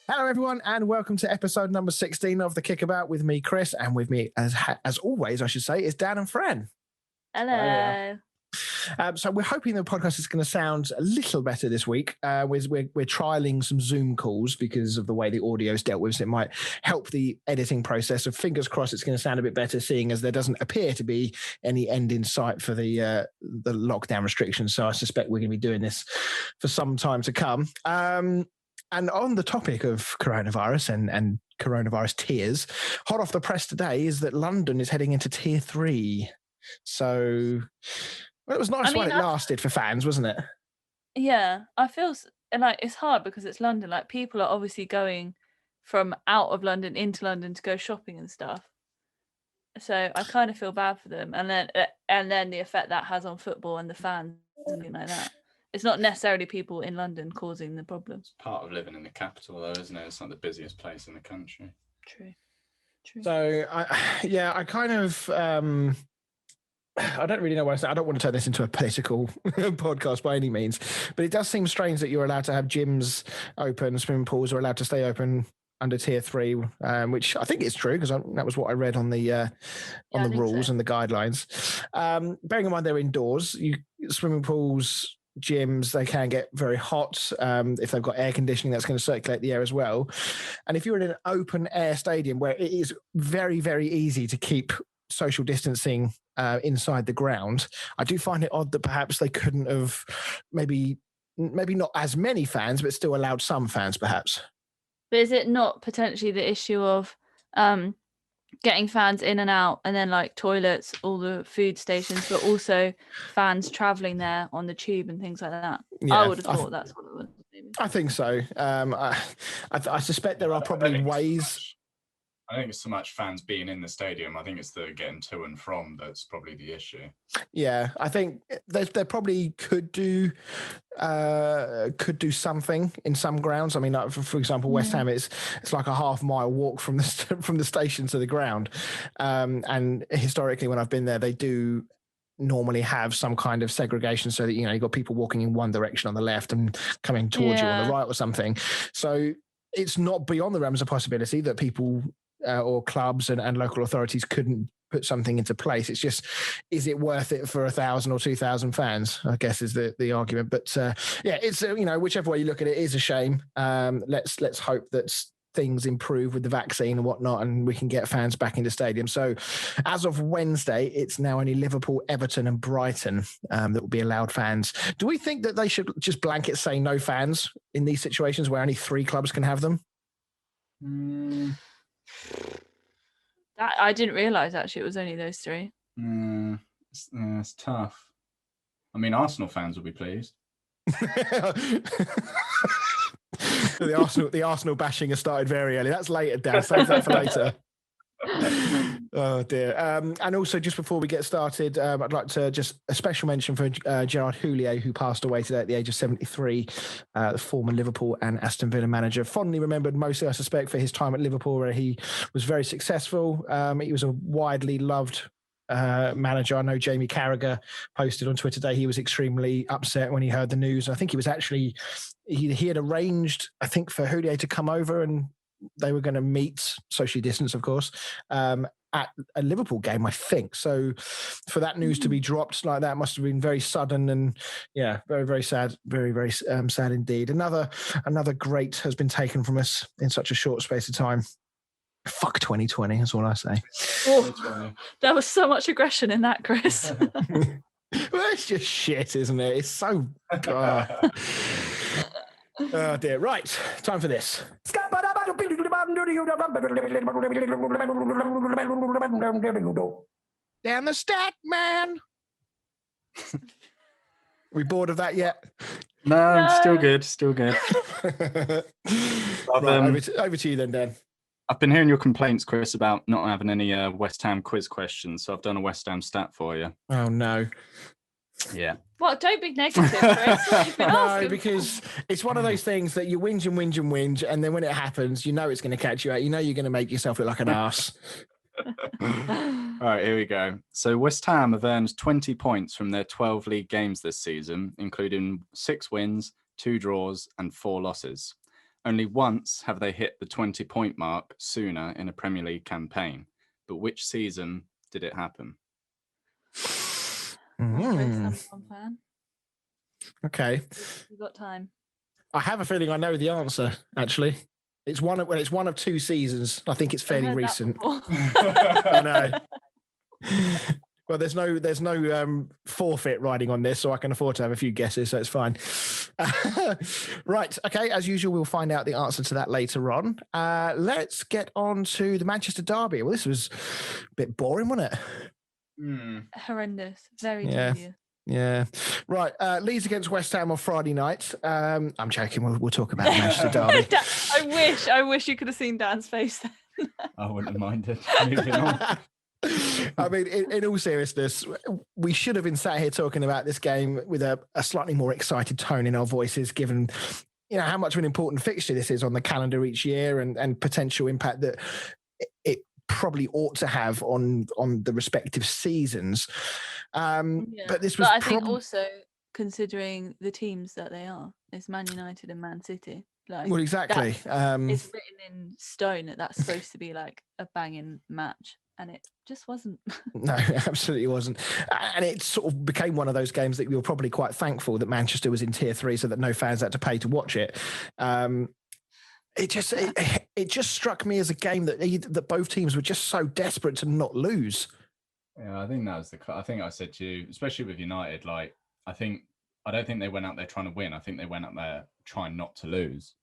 Hello, everyone, and welcome to episode number 16 of The Kickabout with me, Chris, and with me, as always, I should say, is Dan and Fran. Hello. So we're hoping the podcast is going to sound a little better this week. We're trialing some Zoom calls because of the way the audio is dealt with, so it might help the editing process. So fingers crossed it's going to sound a bit better, seeing as there doesn't appear to be any end in sight for the lockdown restrictions. So I suspect we're going to be doing this for some time to come. And on the topic of coronavirus and coronavirus tiers, hot off the press today is that London is heading into tier 3. So, well, it was nice while it lasted for fans, wasn't it? Yeah, I feel like it's hard because it's London. Like, people are obviously going from out of London into London to go shopping and stuff. So I kind of feel bad for them, and then the effect that has on football and the fans and things like that. It's not necessarily people in London causing the problems. It's part of living in the capital, though, isn't it? It's not the busiest place in the country. True. So, I kind of... I don't really know what I say. I don't want to turn this into a political podcast by any means, but it does seem strange that you're allowed to have gyms open, swimming pools are allowed to stay open under tier 3, which I think is true because that was what I read on the rules and the guidelines. Bearing in mind they're indoors, swimming pools, gyms, they can get very hot. If they've got air conditioning, that's going to circulate the air as well. And if you're in an open air stadium where it is very, very easy to keep social distancing inside the ground, I do find it odd that perhaps they couldn't have maybe not as many fans, but still allowed some fans perhaps. But is it not potentially the issue of getting fans in and out, and then like toilets, all the food stations, but also fans travelling there on the tube and things like that? Yeah, I would have thought that's what it was. Maybe. I think so. I suspect there are probably ways. I don't think it's so much fans being in the stadium. I think it's the getting to and from that's probably the issue. Yeah, I think they probably could do something in some grounds. I mean, like for example, West Ham, it's like a half-mile walk from the station to the ground. And historically, when I've been there, they do normally have some kind of segregation so that, you've got people walking in one direction on the left and coming towards you on the right or something. So it's not beyond the realms of possibility that people or clubs and local authorities couldn't put something into place. It's just, is it worth it for 1,000 or 2,000 fans, I guess is the argument. But it's, whichever way you look at it, is a shame. Let's hope that things improve with the vaccine and whatnot, and we can get fans back into stadiums. So as of Wednesday, it's now only Liverpool, Everton and Brighton that will be allowed fans. Do we think that they should just blanket say no fans in these situations where only 3 clubs can have them? That I didn't realise actually it was only those 3. It's tough. I mean, Arsenal fans will be pleased. The Arsenal bashing has started very early. That's later, Dan. Save that for later. Oh dear. And also, just before we get started, I'd like to just a special mention for Gerard Houllier, who passed away today at the age of 73, the former Liverpool and Aston Villa manager, fondly remembered mostly, I suspect, for his time at Liverpool, where he was very successful. He was a widely loved manager. I know Jamie Carragher posted on Twitter today he was extremely upset when he heard the news. I think he was actually he had arranged, I think, for Houllier to come over and they were going to meet, socially distanced, of course, at a Liverpool game, I think. So for that news to be dropped like that must have been very sudden and, very, very sad. Very, very sad indeed. Another great has been taken from us in such a short space of time. Fuck 2020, that's all I say. Oh, there was so much aggression in that, Chris. Well, it's just shit, isn't it? It's so... Oh dear. Right, time for this. Down the stack, man. We bored of that yet? No, still good. Right, over to you then, Dan. I've been hearing your complaints, Chris, about not having any West Ham quiz questions, so I've done a West Ham stat for you. Oh no. Yeah. What? Don't be negative, Chris. You've been No, asking. because it's one of those things that you whinge and whinge and whinge, and then when it happens, you know it's going to catch you out. You know you're going to make yourself look like an arse. All right, here we go. So West Ham have earned 20 points from their 12 league games this season, including 6 wins, 2 draws, and 4 losses. Only once have they hit the 20-point mark sooner in a Premier League campaign. But which season did it happen? Chris, I'm a fan. Okay. You've got time. I have a feeling I know the answer, actually. It's one of 2 seasons. I think it's fairly recent. I know. Well, there's no forfeit riding on this, so I can afford to have a few guesses, so it's fine. Right. Okay. As usual, we'll find out the answer to that later on. Let's get on to the Manchester derby. Well, this was a bit boring, wasn't it? Horrendous. Very tedious. Yeah. Right. Leeds against West Ham on Friday night. I'm joking. We'll talk about the Manchester derby. I wish you could have seen Dan's face then. I wouldn't have minded. Moving on. I mean, in all seriousness, we should have been sat here talking about this game with a slightly more excited tone in our voices, given how much of an important fixture this is on the calendar each year and potential impact that it probably ought to have on the respective seasons. But this was. But I think also considering the teams that they are, it's Man United and Man City. Well, exactly. It's written in stone that that's supposed to be like a banging match, and it just wasn't. No, absolutely wasn't. And it sort of became one of those games that we were probably quite thankful that Manchester was in Tier 3 so that no fans had to pay to watch it. It just struck me as a game that both teams were just so desperate to not lose. Yeah, I think that was I think I said to you, especially with United, like, I don't think they went out there trying to win. I think they went out there trying not to lose.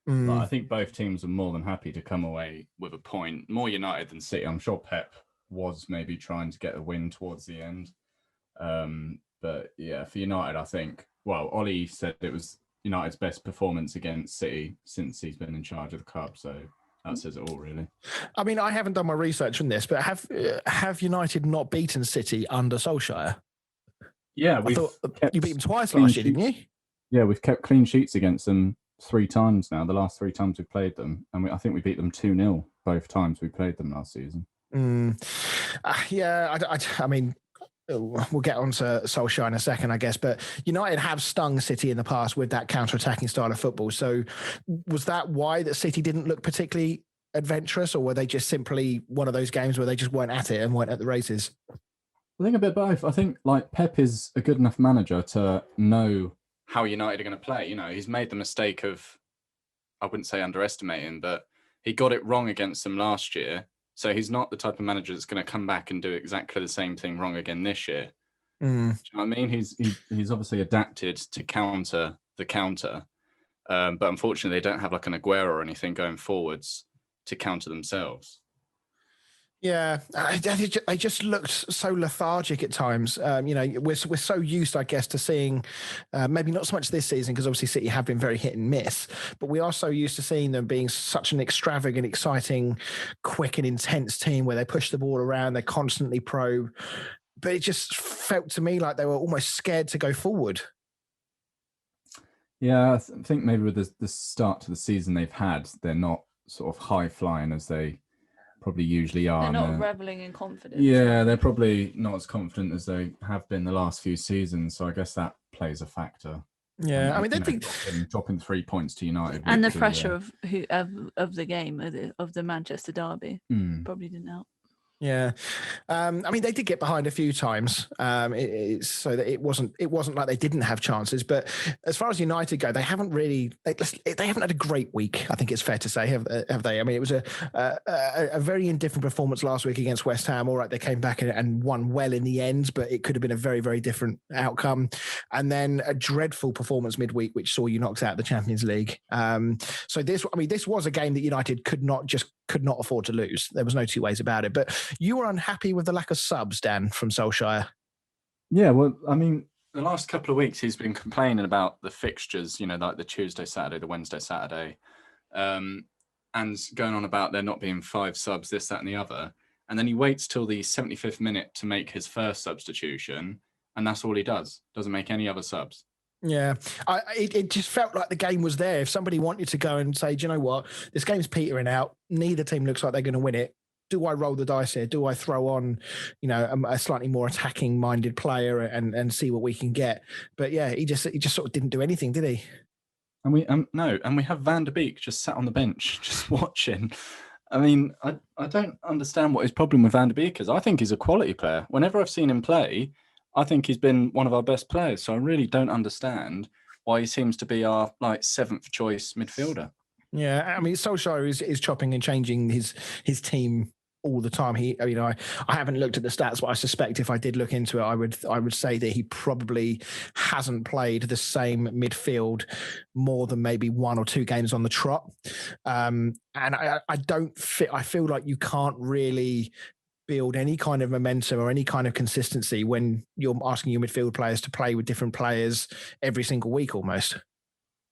But I think both teams are more than happy to come away with a point. More United than City. I'm sure Pep was maybe trying to get a win towards the end. But yeah, for United, I think, well, Ollie said it was United's best performance against City since he's been in charge of the club. So that says it all, really. I mean, I haven't done my research on this, but have United not beaten City under Solskjaer? Yeah, you beat them twice last year, didn't you? Yeah, we've kept clean sheets against them 3 times now. The last 3 times we've played them, and I think we beat them 2-0 both times we played them last season. Yeah, I mean, we'll get on to Solskjaer in a second, I guess, but United have stung City in the past with that counter-attacking style of football. So was that why that City didn't look particularly adventurous, or were they just simply one of those games where they just weren't at it and weren't at the races? I think a bit of both. I think like Pep is a good enough manager to know how United are going to play. He's made the mistake of, I wouldn't say underestimating, but he got it wrong against them last year. So he's not the type of manager that's going to come back and do exactly the same thing wrong again this year. Do you know what I mean? He's obviously adapted to counter the counter. But unfortunately, they don't have like an Aguero or anything going forwards to counter themselves. Yeah, they just looked so lethargic at times. We're so used, I guess, to seeing maybe not so much this season because obviously City have been very hit and miss, but we are so used to seeing them being such an extravagant, exciting, quick and intense team where they push the ball around, they constantly probe. But it just felt to me like they were almost scared to go forward. Yeah, I think maybe with the start to the season they've had, they're not sort of high flying as they probably usually are. They're not reveling in confidence. Yeah, they're probably not as confident as they have been the last few seasons. So I guess that plays a factor. Yeah, I mean, they think dropping 3 points to United and the pressure of the game of the Manchester derby probably didn't help. Yeah, I mean, they did get behind a few times, so that it wasn't like they didn't have chances. But as far as United go, they haven't had a great week. I think it's fair to say, have they? I mean, it was a very indifferent performance last week against West Ham. All right, they came back and won well in the end, but it could have been a very, very different outcome. And then a dreadful performance midweek, which saw you knocked out of the Champions League. So this was a game that United could not afford to lose. There was no two ways about it. But you were unhappy with the lack of subs, Dan, from Solskjaer. Yeah, well, I mean, the last couple of weeks he's been complaining about the fixtures, like the Tuesday, Saturday, the Wednesday, Saturday, and going on about there not being 5 subs, this, that, and the other. And then he waits till the 75th minute to make his first substitution, and that's all he does. Doesn't make any other subs. Yeah, it just felt like the game was there. If somebody wanted to go and say, do you know what, this game's petering out, neither team looks like they're going to win it. Do I roll the dice here? Do I throw on, a slightly more attacking-minded player and see what we can get? But yeah, he just sort of didn't do anything, did he? And we we have Van der Beek just sat on the bench, just watching. I mean, I don't understand what his problem with Van der Beek is. I think he's a quality player. Whenever I've seen him play, I think he's been one of our best players. So I really don't understand why he seems to be our seventh choice midfielder. Yeah, I mean, Solskjaer is chopping and changing his team all the time. I haven't looked at the stats, but I suspect if I did look into it, I would say that he probably hasn't played the same midfield more than maybe 1 or 2 games on the trot. And I feel like you can't really build any kind of momentum or any kind of consistency when you're asking your midfield players to play with different players every single week almost.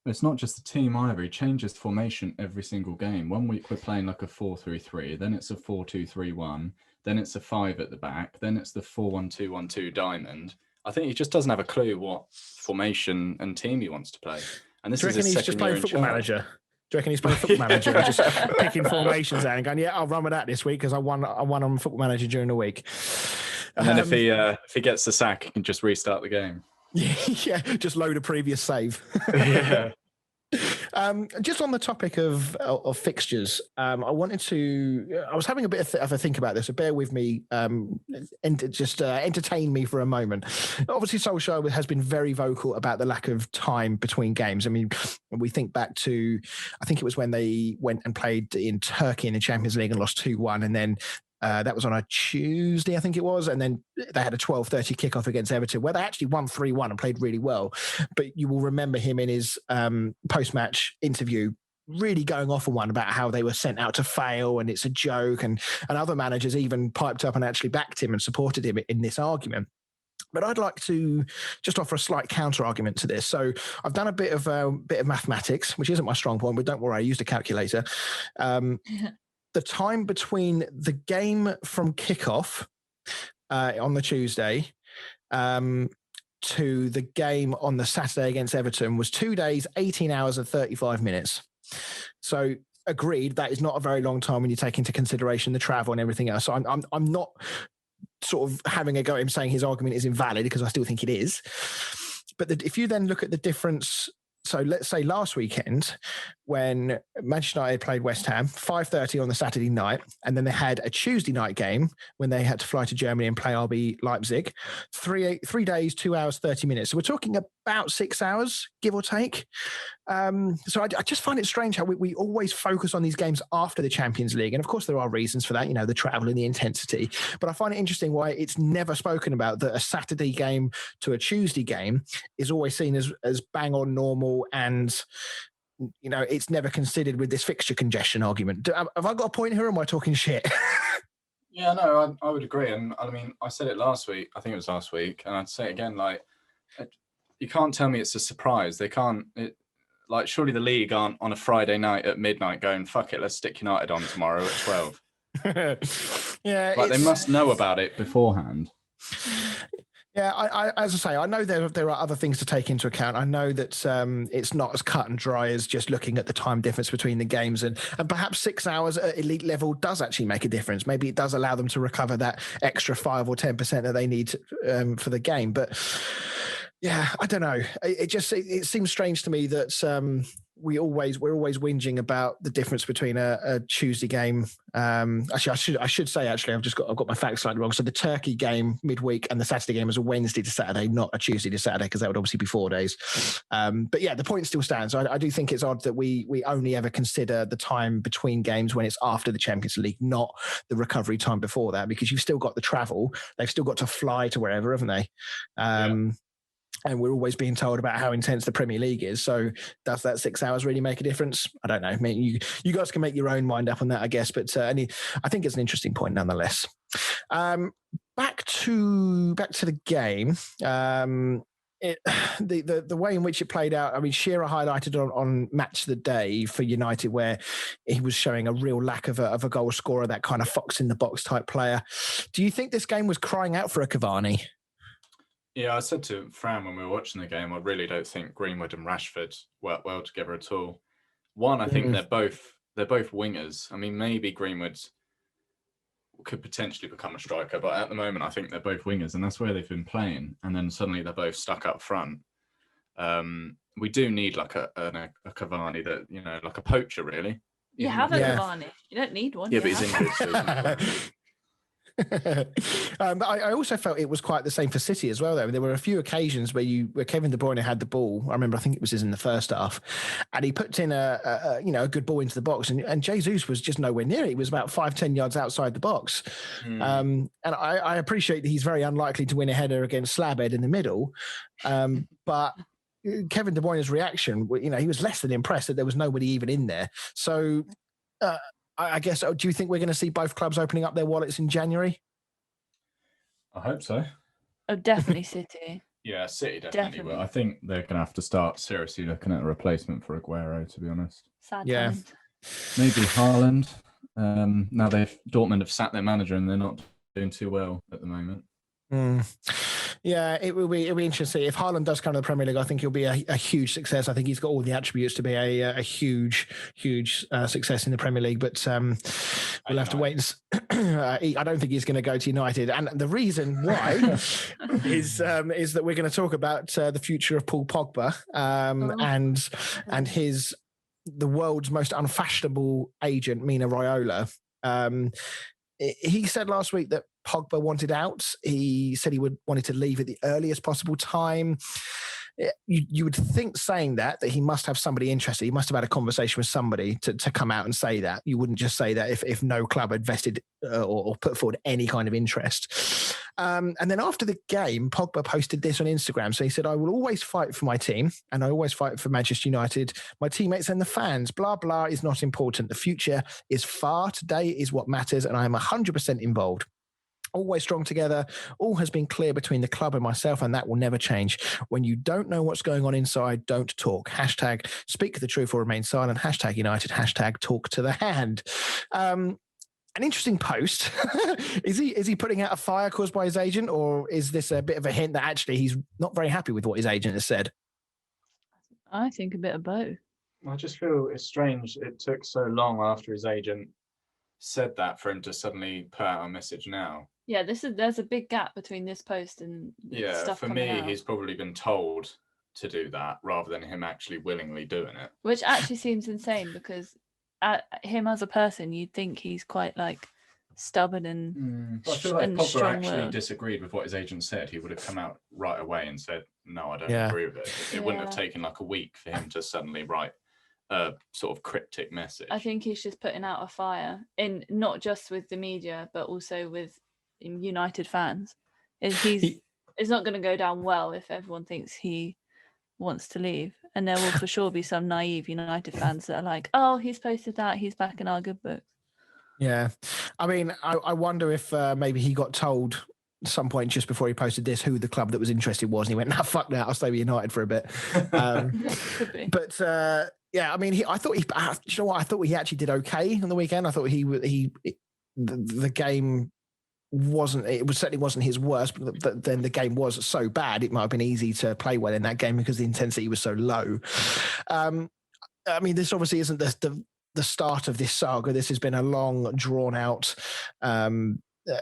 It's not just the team either. He changes formation every single game. 1 week we're playing like a 4-3-3, then it's a 4-2-3-1, then it's a 5 at the back, then it's the 4-1-2-1-2 diamond. I think he just doesn't have a clue what formation and team he wants to play. And this is his second year in charge. Football Manager? Do you reckon he's playing Football Manager and just picking formations out and going, yeah, I'll run with that this week because I won on Football Manager during the week. And then if he gets the sack, he can just restart the game. Yeah, just load a previous save. Yeah. Just on the topic of fixtures, I was having a bit of a think about this, so bear with me and just entertain me for a moment. Obviously, Solskjaer has been very vocal about the lack of time between games. I mean, we think back to, I think it was when they went and played in Turkey in the Champions League and lost 2-1, and then that was on a Tuesday, I think it was. And then they had a 12:30 kickoff against Everton where they actually won 3-1 and played really well. But you will remember him in his post-match interview really going off on one about how they were sent out to fail and it's a joke. And other managers even piped up and actually backed him and supported him in this argument. But I'd like to just offer a slight counter argument to this. So I've done a bit of mathematics, which isn't my strong point, but don't worry, I used a calculator. The time between the game from kickoff on the Tuesday to the game on the Saturday against Everton was 2 days, 18 hours and 35 minutes. So agreed, that is not a very long time when you take into consideration the travel and everything else. So I'm not sort of having a go at him saying his argument is invalid because I still think it is. But if you then look at the difference. So let's say last weekend when Manchester United played West Ham, 5:30 on the Saturday night, and then they had a Tuesday night game when they had to fly to Germany and play RB Leipzig, 3 days, 2 hours, 30 minutes. So we're talking about 6 hours, give or take. So I just find it strange how we always focus on these games after the Champions League. And of course there are reasons for that, the travel and the intensity. But I find it interesting why it's never spoken about that a Saturday game to a Tuesday game is always seen as bang on normal and it's never considered with this fixture congestion argument. Have I got a point here or am I talking shit? Yeah, no, I would agree. And I mean, I said it last week. I think it was last week. And I'd say it again, you can't tell me it's a surprise. They can't, surely the league aren't on a Friday night at midnight going, fuck it, let's stick United on tomorrow at 12. Yeah. They must know about it beforehand. Yeah, I as I say, I know there are other things to take into account. I know that it's not as cut and dry as just looking at the time difference between the games, and perhaps 6 hours at elite level does actually make a difference. Maybe it does allow them to recover that extra 5 or 10% that they need for the game. But yeah, I don't know. It seems strange to me that we're always whinging about the difference between a Tuesday game. Actually, I should say I've got my facts slightly wrong. So the Turkey game midweek and the Saturday game was a Wednesday to Saturday, not a Tuesday to Saturday, because that would obviously be 4 days. But yeah, the point still stands. I do think it's odd that we only ever consider the time between games when it's after the Champions League, not the recovery time before that, because you've still got the travel. They've still got to fly to wherever, haven't they? And we're always being told about how intense the Premier League is. So does that 6 hours really make a difference? I don't know. I mean, you guys can make your own mind up on that, I guess. But I think it's an interesting point nonetheless. Back to the game. The way in which it played out, I mean, Shearer highlighted on Match of the Day for United where he was showing a real lack of a goal scorer, that kind of fox in the box type player. Do you think this game was crying out for a Cavani? Yeah, I said to Fran when we were watching the game, I really don't think Greenwood and Rashford work well together at all. One, I think they're both wingers. I mean, maybe Greenwood could potentially become a striker, but at the moment, I think they're both wingers, and that's where they've been playing. And then suddenly they're both stuck up front. We do need like a Cavani that, you know, like a poacher, really. You have a Cavani. You don't need one. Yeah, but he's injured. So but I also felt it was quite the same for City as well, though. There were a few occasions where Kevin De Bruyne had the ball. I remember, I think it was in the first half, and he put in a good ball into the box, and Jesus was just nowhere near it. He was about 5-10 yards outside the box. And I appreciate that he's very unlikely to win a header against Slabhead in the middle, but Kevin De Bruyne's reaction, you know, he was less than impressed that there was nobody even in there. So. I guess, do you think we're going to see both clubs opening up their wallets in January? I hope so. Oh, definitely City. Yeah, City definitely will. I think they're going to have to start seriously looking at a replacement for Aguero, to be honest. Sad times. Maybe Haaland. Now Dortmund have sacked their manager and they're not doing too well at the moment. Yeah, it'll be interesting. If Haaland does come to the Premier League, I think he'll be a huge success. I think he's got all the attributes to be a huge success in the Premier League. But we'll have to wait. I don't think he's going to go to United, and the reason why is that we're going to talk about the future of Paul Pogba and the world's most unfashionable agent, Mina Raiola. He said last week that Pogba wanted out. He said he wanted to leave at the earliest possible time. You would think, saying that he must have somebody interested. He must have had a conversation with somebody to come out and say that. You wouldn't just say that if no club had vested or put forward any kind of interest. And then after the game, Pogba posted this on Instagram. So he said, "I will always fight for my team and I always fight for Manchester United. My teammates and the fans, blah, blah, is not important. The future is far. Today is what matters. And I am 100% involved. Always strong together. All has been clear between the club and myself, and that will never change. When you don't know what's going on inside, don't talk. Hashtag speak the truth or remain silent. Hashtag United. Hashtag talk to the hand." An interesting post. Is he putting out a fire caused by his agent, or is this a bit of a hint that actually he's not very happy with what his agent has said? I think a bit of both. I just feel it's strange it took so long after his agent said that for him to suddenly put out a message now. Yeah, there's a big gap between this post and stuff for me, he's probably been told to do that rather than him actually willingly doing it. Which actually seems insane because him as a person, you'd think he's quite like stubborn and I feel like Pogba actually strong-willed. disagreed with what his agent said. He would have come out right away and said, "No, I don't agree with it." It wouldn't have taken like a week for him to suddenly write a sort of cryptic message. I think he's just putting out a fire, in not just with the media, but also with United fans. It's not going to go down well if everyone thinks he wants to leave. And there will for sure be some naive United fans that are like, "Oh, he's posted that. He's back in our good books." Yeah. I mean, I wonder if maybe he got told at some point just before he posted this who the club that was interested was. And he went, "Nah, fuck that. I'll stay with United for a bit." Could be. But yeah, I mean, I thought he actually did okay on the weekend. I thought the game certainly wasn't his worst, but then the game was so bad it might have been easy to play well in that game because the intensity was so low. I mean, this obviously isn't the start of this saga. This has been a long, drawn out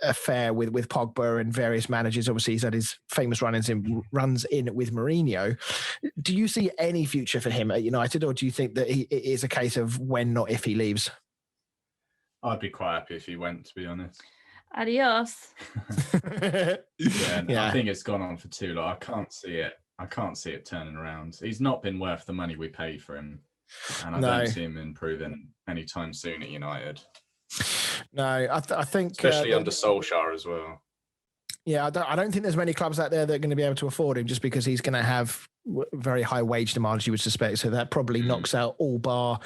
affair with Pogba and various managers. Obviously, he's had his famous runs in with Mourinho. Do you see any future for him at United, or do you think that it is a case of when, not if, he leaves? I'd be quite happy if he went, to be honest. Adios. I think it's gone on for too long. I can't see it turning around. He's not been worth the money we pay for him, and I don't see him improving anytime soon at United. No, I think especially under Solskjaer as well. Yeah, I don't think there's many clubs out there that are going to be able to afford him, just because he's going to have very high wage demands, you would suspect. So that probably knocks out all bar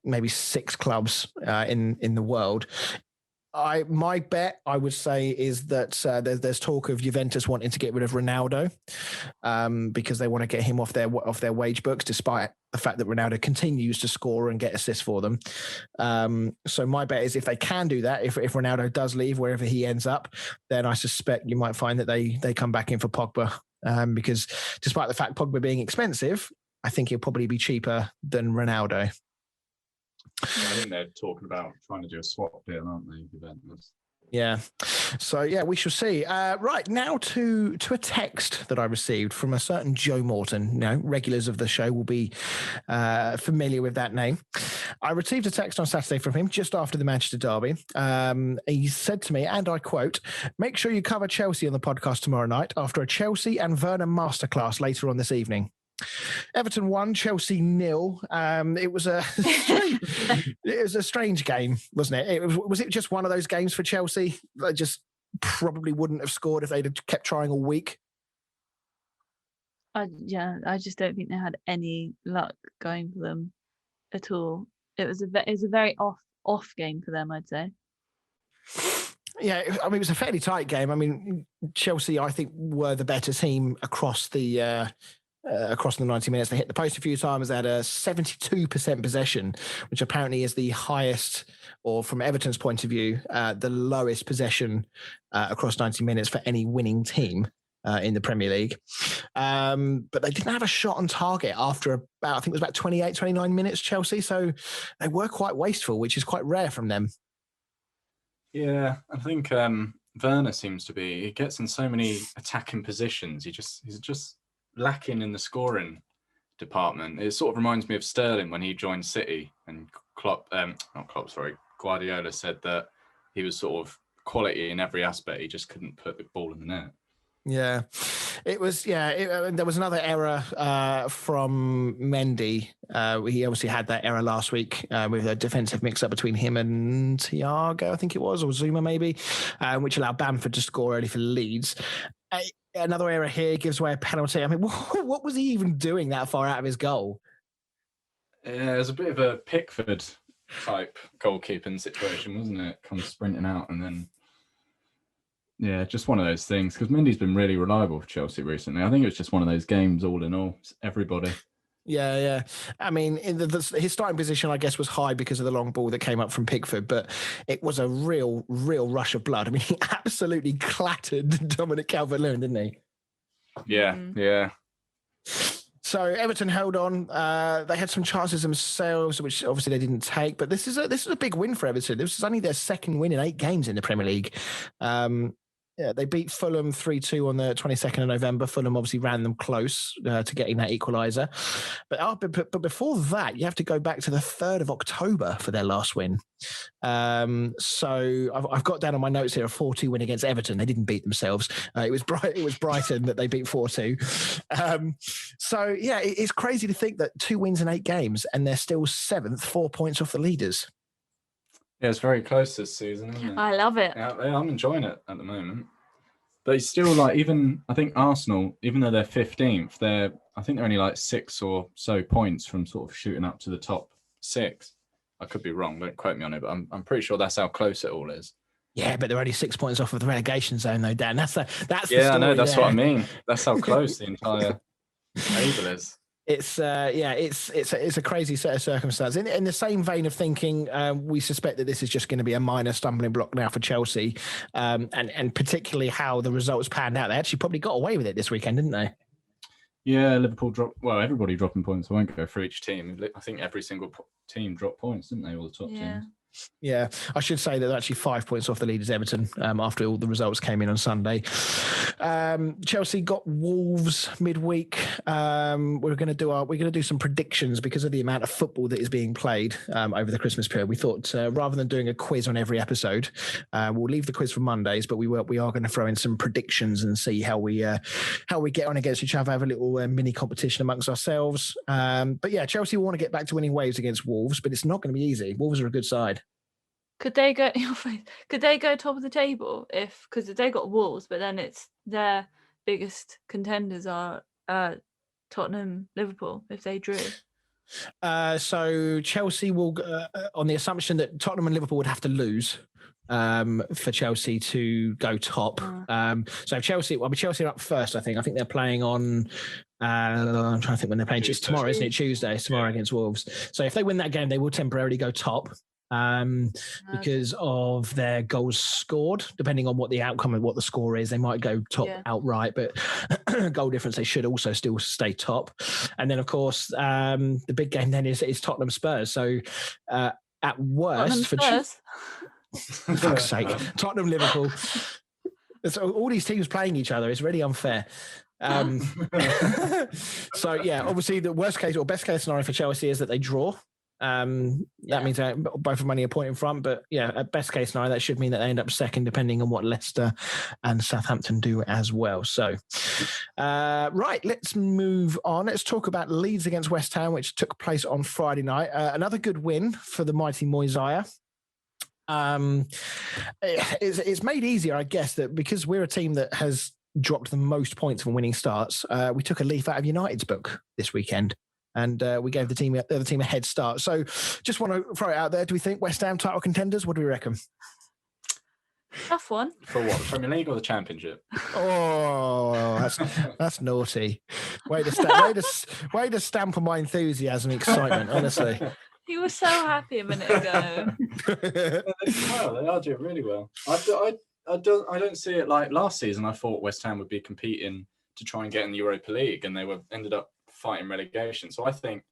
maybe 6 clubs in the world. My bet, I would say, is that there's talk of Juventus wanting to get rid of Ronaldo because they want to get him off their wage books, despite the fact that Ronaldo continues to score and get assists for them. So my bet is if they can do that, if Ronaldo does leave wherever he ends up, then I suspect you might find that they come back in for Pogba because despite the fact Pogba being expensive, I think he'll probably be cheaper than Ronaldo. I think they're talking about trying to do a swap deal, aren't they, Juventus? Yeah. So, yeah, we shall see. Right, now to a text that I received from a certain Joe Morton. Regulars of the show will be familiar with that name. I received a text on Saturday from him just after the Manchester derby. He said to me, and I quote, "Make sure you cover Chelsea on the podcast tomorrow night after a Chelsea and Vernon masterclass later on this evening." Everton 1, Chelsea 0. It was a strange game, wasn't it? Was it just one of those games for Chelsea? They just probably wouldn't have scored if they'd have kept trying all week. I just don't think they had any luck going for them at all. It was a very off game for them, I'd say. Yeah, I mean, it was a fairly tight game. I mean, Chelsea, I think, were the better team across the 90 minutes. They hit the post a few times. They had a 72% possession, which apparently is the highest, or from Everton's point of view, the lowest possession across 90 minutes for any winning team in the Premier League. But they didn't have a shot on target after about, I think it was about 28, 29 minutes, Chelsea. So they were quite wasteful, which is quite rare from them. Yeah, I think Werner seems to be, he gets in so many attacking positions. He's just lacking in the scoring department. It sort of reminds me of Sterling when he joined City, and Guardiola said that he was sort of quality in every aspect. He just couldn't put the ball in the net. Yeah, it was. Yeah, there was another error from Mendy. He obviously had that error last week with a defensive mix-up between him and Thiago, I think it was, or Zuma maybe, which allowed Bamford to score early for Leeds. Another error here gives away a penalty. I mean, what was he even doing that far out of his goal? Yeah, it was a bit of a Pickford type goalkeeping situation, wasn't it? Comes sprinting out and then... Yeah, just one of those things, because Mendy's been really reliable for Chelsea recently. I think it was just one of those games all in all. Everybody. Yeah. I mean, his starting position, I guess, was high because of the long ball that came up from Pickford, but it was a real rush of blood. I mean, he absolutely clattered Dominic Calvert-Lewin, didn't he? Yeah. So Everton held on. They had some chances themselves, which obviously they didn't take. But this is a big win for Everton. This is only their second win in 8 games in the Premier League. They beat Fulham 3-2 on the 22nd of November. Fulham obviously ran them close to getting that equaliser. But before that, you have to go back to the 3rd of October for their last win. So I've got down on my notes here a 4-2 win against Everton. They didn't beat themselves. It was Brighton that they beat 4-2. So yeah, it's crazy to think that 2 wins in 8 games and they're still 7th, 4 points off the leaders. Yeah, it's very close this season, isn't it? I love it. Yeah, I'm enjoying it at the moment. But it's still like, even I think Arsenal, even though they're 15th, I think they're only like 6 or so points from sort of shooting up to the top 6. I could be wrong, don't quote me on it, but I'm pretty sure that's how close it all is. Yeah, but they're only 6 points off of the relegation zone, though, Dan. That's the story. I know. That's what I mean. That's how close the entire table is. It's a crazy set of circumstances. In the same vein of thinking, we suspect that this is just going to be a minor stumbling block now for Chelsea, and particularly how the results panned out. They actually probably got away with it this weekend, didn't they? Yeah, Liverpool dropped. Well, everybody dropping points. I won't go for each team. I think every single team dropped points, didn't they? All the top teams. Yeah, I should say that actually 5 points off the leaders, Everton, after all the results came in on Sunday. Chelsea got Wolves midweek. We're going to do some predictions because of the amount of football that is being played over the Christmas period. We thought rather than doing a quiz on every episode, we'll leave the quiz for Mondays, but we are going to throw in some predictions and see how we get on against each other, have a little mini competition amongst ourselves. But yeah, Chelsea will want to get back to winning ways against Wolves, but it's not going to be easy. Wolves are a good side. Could they go top of the table because they got Wolves, but then it's their biggest contenders are Tottenham, Liverpool if they drew. So Chelsea will, on the assumption that Tottenham and Liverpool would have to lose for Chelsea to go top. So Chelsea are up first. I think they're playing on. I'm trying to think when they're playing. It's tomorrow, isn't it? Tuesday. It's tomorrow against Wolves. So if they win that game, they will temporarily go top. because of their goals scored. Depending on what the outcome and what the score is, they might go top outright, but goal difference, they should also still stay top. And then, of course, the big game then is Tottenham Spurs. So at worst, for fuck's sake, Tottenham Liverpool. So all these teams playing each other, it's really unfair. So yeah, obviously the worst case or best case scenario for Chelsea is that they draw. That means both of money a point in front, but yeah, at best case scenario, that should mean that they end up second, depending on what Leicester and Southampton do as well. So, right, let's move on. Let's talk about Leeds against West Ham, which took place on Friday night. Another good win for the mighty Moisés. It's made easier, I guess, that because we're a team that has dropped the most points from winning starts, we took a leaf out of United's book this weekend. And we gave the other team a head start. So just want to throw it out there. Do we think West Ham title contenders? What do we reckon? Tough one. For what? The Premier League or the Championship? Oh, that's naughty. Way to stamp on my enthusiasm and excitement, honestly. He was so happy a minute ago. They are doing really well. I don't see it like last season. I thought West Ham would be competing to try and get in the Europa League, and they ended up fighting relegation. So I think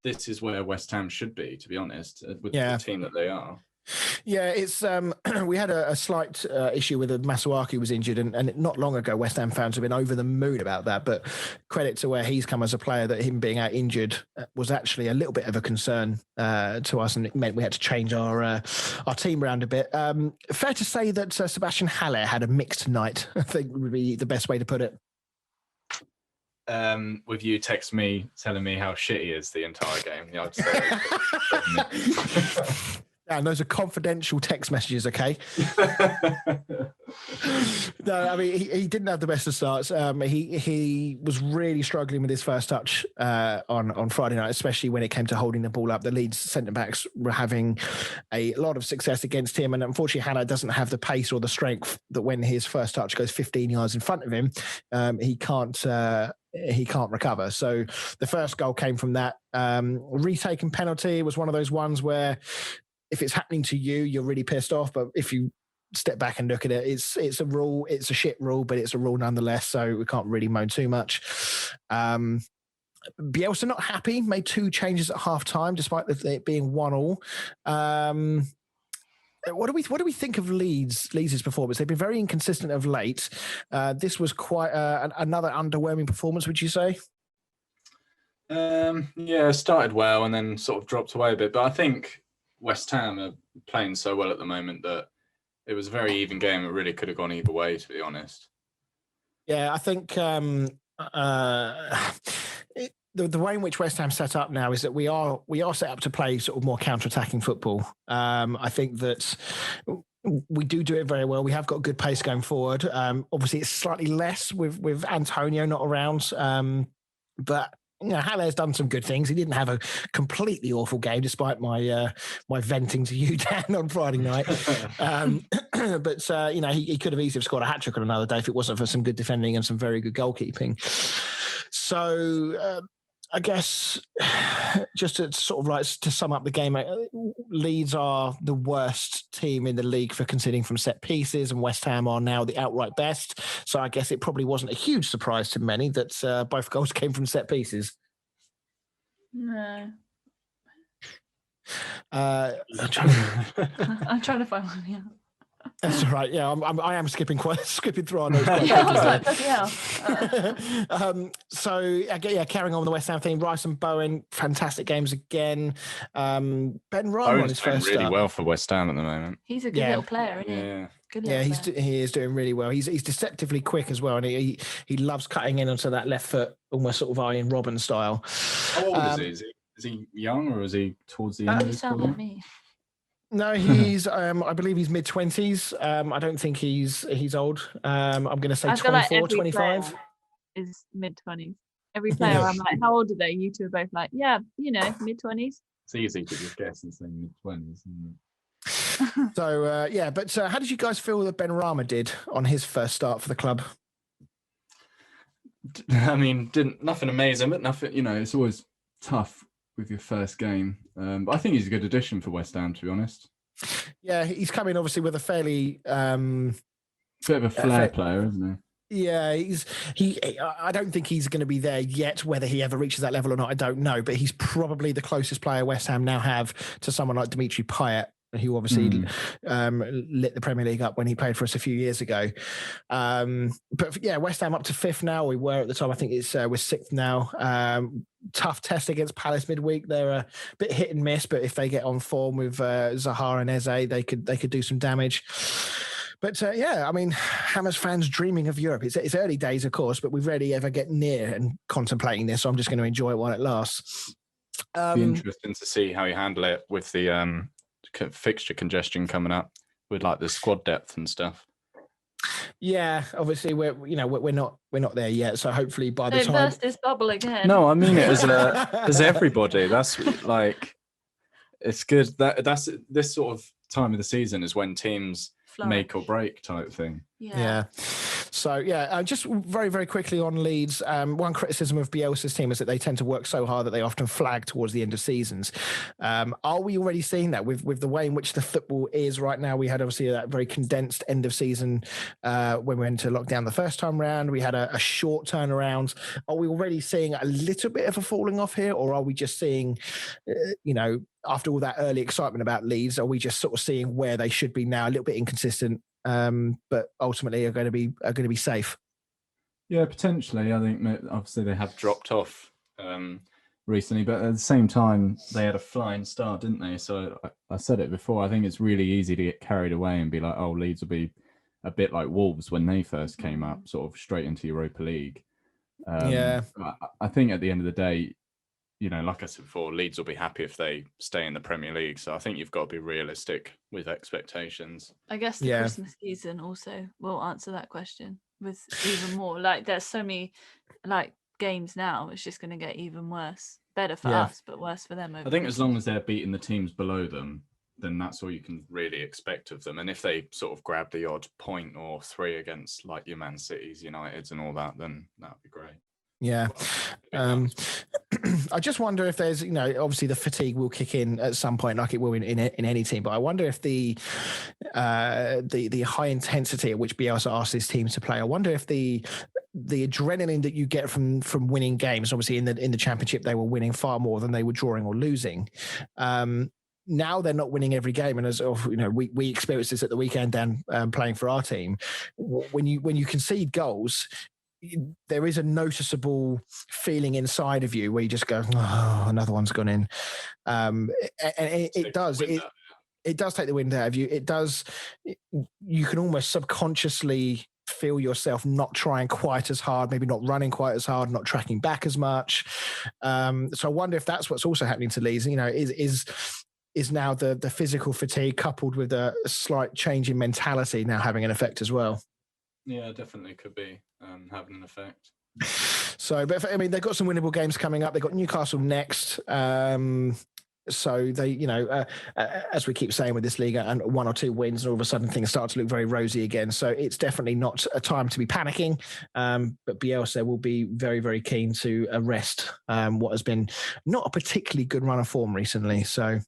this is where West Ham should be, to be honest, with the team that they are. Yeah, it's we had a slight issue with Masuaku was injured, and not long ago West Ham fans have been over the moon about that. But credit to where he's come as a player, that him being out injured was actually a little bit of a concern to us, and it meant we had to change our team around a bit. Fair to say that Sebastian Haller had a mixed night, I think would be the best way to put it. With you text me telling me how shit he is the entire game. Yeah, I'd say. And those are confidential text messages, okay? No, I mean, he didn't have the best of starts. He was really struggling with his first touch on Friday night, especially when it came to holding the ball up. The Leeds centre-backs were having a lot of success against him, and unfortunately Hannah doesn't have the pace or the strength that when his first touch goes 15 yards in front of him, he can't recover. So the first goal came from that. Retaken penalty was one of those ones where if it's happening to you, you're really pissed off. But if you step back and look at it, it's a rule. It's a shit rule, but it's a rule nonetheless. So we can't really moan too much. Bielsa not happy. Made 2 changes at half time, despite it being 1-1. What do we think of Leeds' performance? They've been very inconsistent of late. This was quite another underwhelming performance, would you say? Yeah, started well and then sort of dropped away a bit. But I think West Ham are playing so well at the moment that it was a very even game. It really could have gone either way, to be honest. Yeah, I think the way in which West Ham set up now is that we are set up to play sort of more counter-attacking football. I think that we do it very well. We have got good pace going forward. Obviously, it's slightly less with Antonio not around, but Haller's done some good things. He didn't have a completely awful game, despite my venting to you, Dan, on Friday night. But he could have easily scored a hat trick on another day if it wasn't for some good defending and some very good goalkeeping. So I guess just to sort of like to sum up the game, Leeds are the worst team in the league for conceding from set pieces, and West Ham are now the outright best. So I guess it probably wasn't a huge surprise to many that both goals came from set pieces. No. I'm trying to find one, yeah. That's all right. Yeah, I am skipping through our notes. So carrying on with the West Ham theme, Rice and Bowen, fantastic games again. Ben Ryan on his first really start. well for West Ham at the moment. He's a good little player, isn't he? Yeah. Good little player. He is doing really well. He's deceptively quick as well, and he loves cutting in onto that left foot, almost sort of Ian Robben style. How old is he? Is he young or is he towards the end? You sound like me. No, he's I believe he's mid-20s. I don't think he's old. I'm going to say 24, 25. Is mid-20s. Every player, I'm like, how old are they? You two are both like, yeah, mid-20s. It's easy to just guess and say mid-20s, isn't it? So, but how did you guys feel that Ben Rama did on his first start for the club? I mean, nothing amazing, but nothing, it's always tough with your first game. But I think he's a good addition for West Ham, to be honest. Yeah, he's coming obviously with a fairly bit of a flair player, isn't he? Yeah, I don't think he's going to be there yet. Whether he ever reaches that level or not, I don't know. But he's probably the closest player West Ham now have to someone like Dimitri Payet, who obviously lit the Premier League up when he played for us a few years ago. But yeah, West Ham up to 5th now. We were at the time, I think we're 6th now. Tough test against Palace midweek. They're a bit hit and miss, but if they get on form with Zaha and Eze, they could do some damage. But yeah, I mean, Hammers fans dreaming of Europe. It's early days, of course, but we rarely ever get near and contemplating this. So I'm just going to enjoy it while it lasts. Be interesting to see how you handle it with the fixture congestion coming up with like the squad depth and stuff. Yeah, obviously we're not there yet. So hopefully by the time burst this bubble again. No, I mean it as everybody. That's like it's good. That's this sort of time of the season is when teams make or break type thing. Yeah. So yeah, just very, very quickly on Leeds. One criticism of Bielsa's team is that they tend to work so hard that they often flag towards the end of seasons. Are we already seeing that with the way in which the football is right now? We had obviously that very condensed end of season when we went into lockdown the first time round. We had a short turnaround. Are we already seeing a little bit of a falling off here, or are we just seeing, after all that early excitement about Leeds, are we just sort of seeing where they should be now, a little bit inconsistent, but ultimately are going to be safe? Yeah, potentially. I think obviously they have dropped off recently, but at the same time they had a flying start, didn't they? So I said it before. I think it's really easy to get carried away and be like, "Oh, Leeds will be a bit like Wolves when they first came up, sort of straight into Europa League." I think at the end of the day, like I said before, Leeds will be happy if they stay in the Premier League. So I think you've got to be realistic with expectations. I guess the Christmas season also will answer that question with even more. Like there's so many games now, it's just going to get even worse. Better for us, but worse for them. I think as long as they're beating the teams below them, then that's all you can really expect of them. And if they sort of grab the odd point or 3 against like your Man Cities, Uniteds and all that, then that would be great. Yeah. I just wonder if there's, obviously the fatigue will kick in at some point, like it will in any team. But I wonder if the high intensity at which Bielsa asks his teams to play, I wonder if the adrenaline that you get from winning games, obviously in the Championship they were winning far more than they were drawing or losing. Now they're not winning every game, and as we experienced this at the weekend down playing for our team. When you concede goals, there is a noticeable feeling inside of you where you just go, "Oh, another one's gone in," and it does take the wind out of you. It does. You can almost subconsciously feel yourself not trying quite as hard, maybe not running quite as hard, not tracking back as much. So I wonder if that's what's also happening to Leeds. Is now the physical fatigue coupled with a slight change in mentality now having an effect as well. Yeah, definitely could be having an effect. So, but they've got some winnable games coming up. They've got Newcastle next. So they, as we keep saying with this league, and 1 or 2 wins, and all of a sudden things start to look very rosy again. So it's definitely not a time to be panicking. But Bielsa will be very, very keen to arrest what has been not a particularly good run of form recently. So,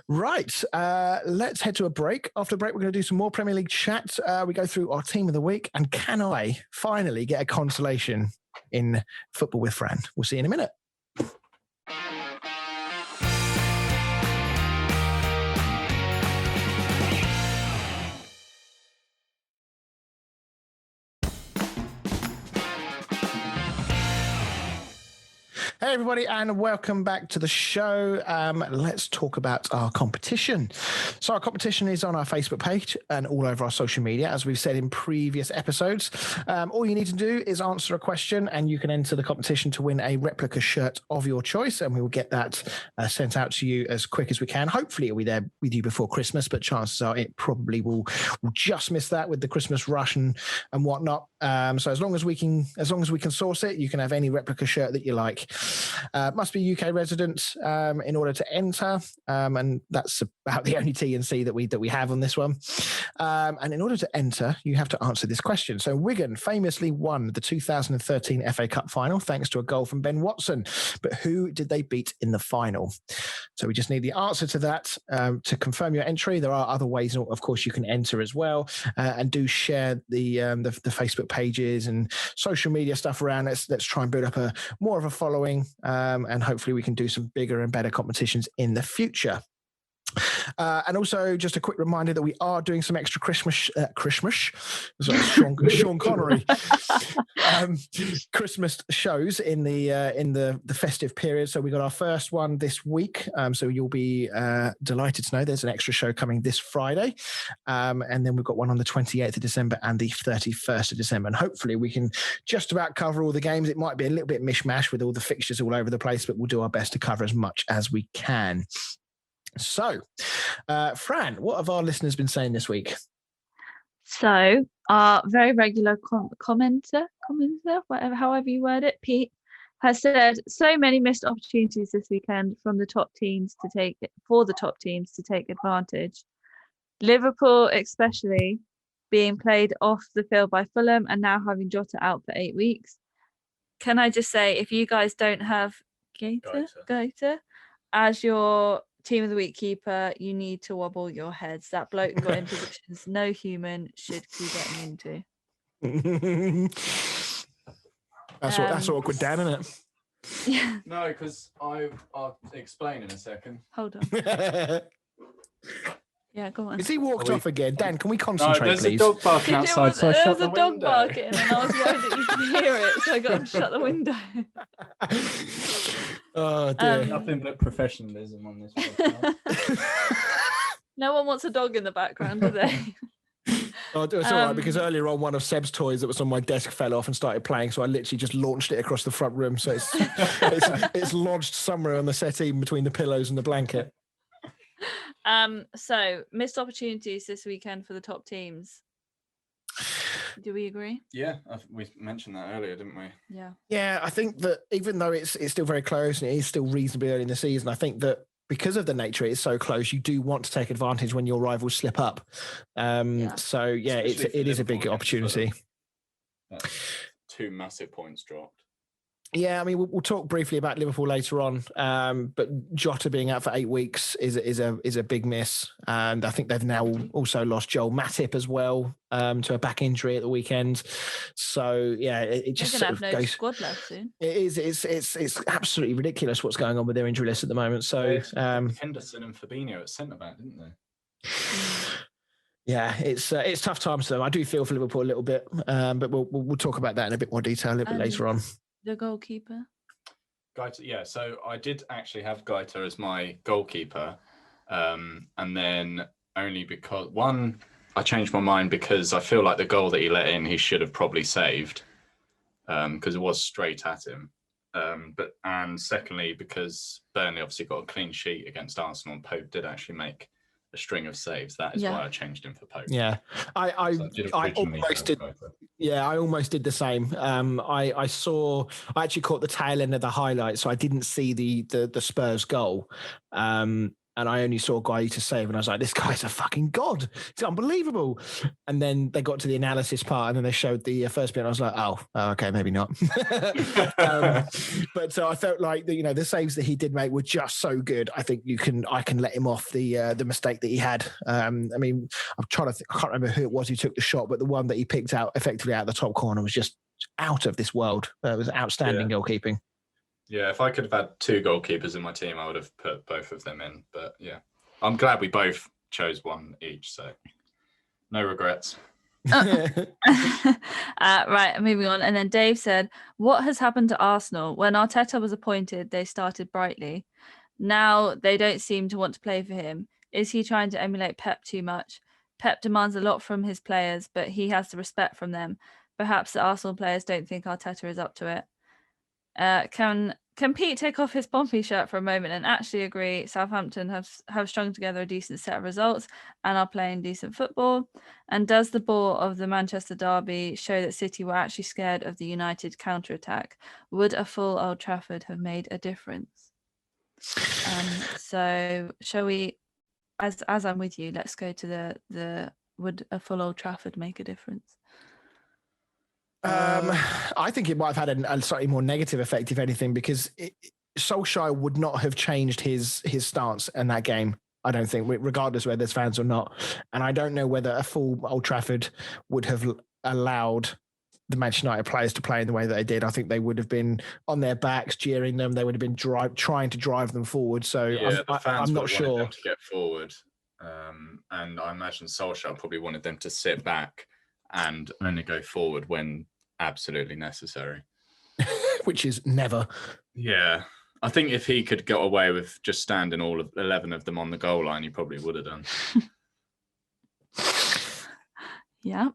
right, let's head to a break. After the break, we're going to do some more Premier League chat. We go through our team of the week, and can I finally get a consolation in Football with Fran? We'll see you in a minute. Hey, everybody, and welcome back to the show. Let's talk about our competition. So our competition is on our Facebook page and all over our social media, as we've said in previous episodes. All you need to do is answer a question, and you can enter the competition to win a replica shirt of your choice, and we will get that sent out to you as quick as we can. Hopefully it'll be there with you before Christmas, but chances are it probably will just miss that with the Christmas rush and whatnot. So as long as we can source it, you can have any replica shirt that you like. Must be UK resident in order to enter, and that's about the only T and C that we have on this one. And in order to enter, you have to answer this question. So Wigan famously won the 2013 FA Cup final thanks to a goal from Ben Watson, but who did they beat in the final? So we just need the answer to that to confirm your entry. There are other ways, of course, you can enter as well, and do share the Facebook pages and social media stuff around. Let's try and build up more of a following, and hopefully we can do some bigger and better competitions in the future. And also, just a quick reminder that we are doing some extra Christmas. Sorry, Sean Connery. Christmas shows in the festive period. So we got our first one this week. So you'll be delighted to know there's an extra show coming this Friday, and then we've got one on the 28th of December and the 31st of December. And hopefully we can just about cover all the games. It might be a little bit mishmash with all the fixtures all over the place, but we'll do our best to cover as much as we can. So, Fran, what have our listeners been saying this week? So, our very regular commenter, however you word it, Pete, has said so many missed opportunities this weekend for the top teams to take advantage. Liverpool, especially, being played off the field by Fulham and now having Jota out for 8 weeks. Can I just say, if you guys don't have Gaeta as your Team of the Week keeper, you need to wobble your heads. That bloke got in positions no human should be getting into. That's awkward, Dan, isn't it? Yeah. No, because I'll explain in a second. Hold on. Yeah, go on. Is he walked off again? Dan, can we concentrate, there's please? a dog barking outside, so I shut the window. There was a dog barking, and I was worried that you could hear it, so I got to shut the window. Oh dear. Nothing but professionalism on this podcast. No one wants a dog in the background, do they? Oh, it's all right, because earlier on, one of Seb's toys that was on my desk fell off and started playing, so I literally just launched it across the front room. So it's lodged somewhere on the settee between the pillows and the blanket. So missed opportunities this weekend for the top teams. Do we agree? Yeah, we mentioned that earlier, didn't we? Yeah, I think that even though it's still very close and it is still reasonably early in the season, I think that because of the nature it's so close, you do want to take advantage when your rivals slip up. So yeah, it is a big opportunity. Two massive points dropped. Yeah, I mean, we'll talk briefly about Liverpool later on, but Jota being out for 8 weeks is a big miss, and I think they've now also lost Joel Matip as well to a back injury at the weekend. So yeah, it just They're sort gonna of have no goes. squad left soon. It is. It's absolutely ridiculous what's going on with their injury list at the moment. So Henderson and Fabinho at centre back, didn't they? Yeah, it's tough times for them. I do feel for Liverpool a little bit, but we'll talk about that in a bit more detail a little bit later on. The goalkeeper. Gaeta, yeah. So I did actually have Gaeta as my goalkeeper, and then only because I changed my mind because I feel like the goal that he let in, he should have probably saved, because it was straight at him. And secondly, because Burnley obviously got a clean sheet against Arsenal, and Pope did actually make a string of saves. That is why I changed him for Pope. Yeah, I almost did. Yeah, I almost did the same. I actually caught the tail end of the highlights, so I didn't see the Spurs goal. And I only saw Gaeta save, and I was like, this guy's a fucking god. It's unbelievable. And then they got to the analysis part, and then they showed the first bit, and I was like, oh okay, maybe not. But I felt like the saves that he did make were just so good. I think I can let him off the mistake that he had. I mean, I'm trying to think, I can't remember who it was who took the shot, but the one that he picked out effectively out of the top corner was just out of this world. It was outstanding goalkeeping. Yeah, if I could have had 2 goalkeepers in my team, I would have put both of them in. But yeah, I'm glad we both chose one each, so no regrets. Right, moving on. And then Dave said, what has happened to Arsenal? When Arteta was appointed, they started brightly. Now they don't seem to want to play for him. Is he trying to emulate Pep too much? Pep demands a lot from his players, but he has the respect from them. Perhaps the Arsenal players don't think Arteta is up to it. Can Can Pete take off his Pompey shirt for a moment and actually agree Southampton have strung together a decent set of results and are playing decent football? And does the bore of the Manchester derby show that City were actually scared of the United counter-attack? Would a full Old Trafford have made a difference? So shall we, as I'm with you, let's go to the would a full Old Trafford make a difference? I think it might have had a slightly more negative effect, if anything, because Solskjaer would not have changed his stance in that game, I don't think, regardless whether there's fans or not. And I don't know whether a full Old Trafford would have allowed the Manchester United players to play in the way that they did. I think they would have been on their backs, jeering them. They would have been trying to drive them forward. So yeah, the fans I'm not wanted sure. them to get forward. And I imagine Solskjaer probably wanted them to sit back and only go forward when absolutely necessary. Which is never. Yeah. I think if he could get away with just standing all of 11 of them on the goal line, he probably would have done. Yeah.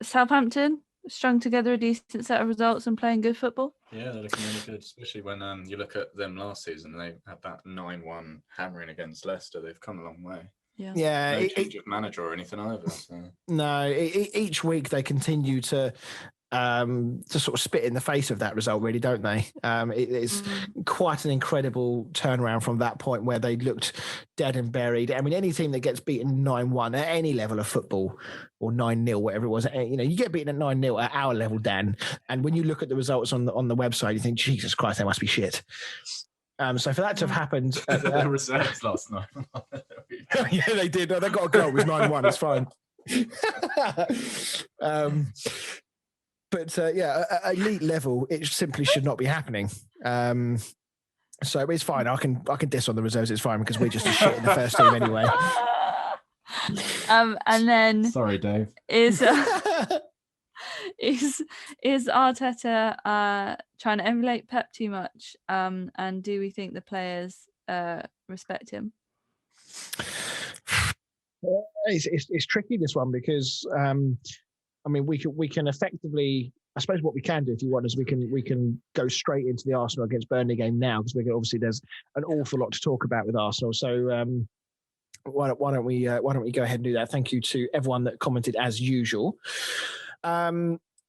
Southampton strung together a decent set of results and playing good football. Yeah, they're looking really good, especially when you look at them last season. They had that 9-1 hammering against Leicester. They've come a long way. Yeah. No change of manager or anything either. So. No, each week they continue to sort of spit in the face of that result, really, don't they? It's quite an incredible turnaround from that point where they looked dead and buried. I mean, any team that gets beaten 9-1 at any level of football, or 9-0, whatever it was, you get beaten at 9-0 at our level, Dan. And when you look at the results on the website, you think, Jesus Christ, they must be shit. So for that to have happened, the reserves last night. Yeah, they did. No, they got a goal. It was 9-1. It's fine. But at elite level, it simply should not be happening. So it's fine. I can diss on the reserves. It's fine because we're just a shit in the first team anyway. And then sorry, Dave. Is Arteta trying to emulate Pep too much? And do we think the players respect him? It's tricky, this one, because I mean, we can effectively, I suppose what we can do if you want is we can go straight into the Arsenal against Burnley game now, because obviously there's an awful lot to talk about with Arsenal. So why don't we go ahead and do that? Thank you to everyone that commented as usual.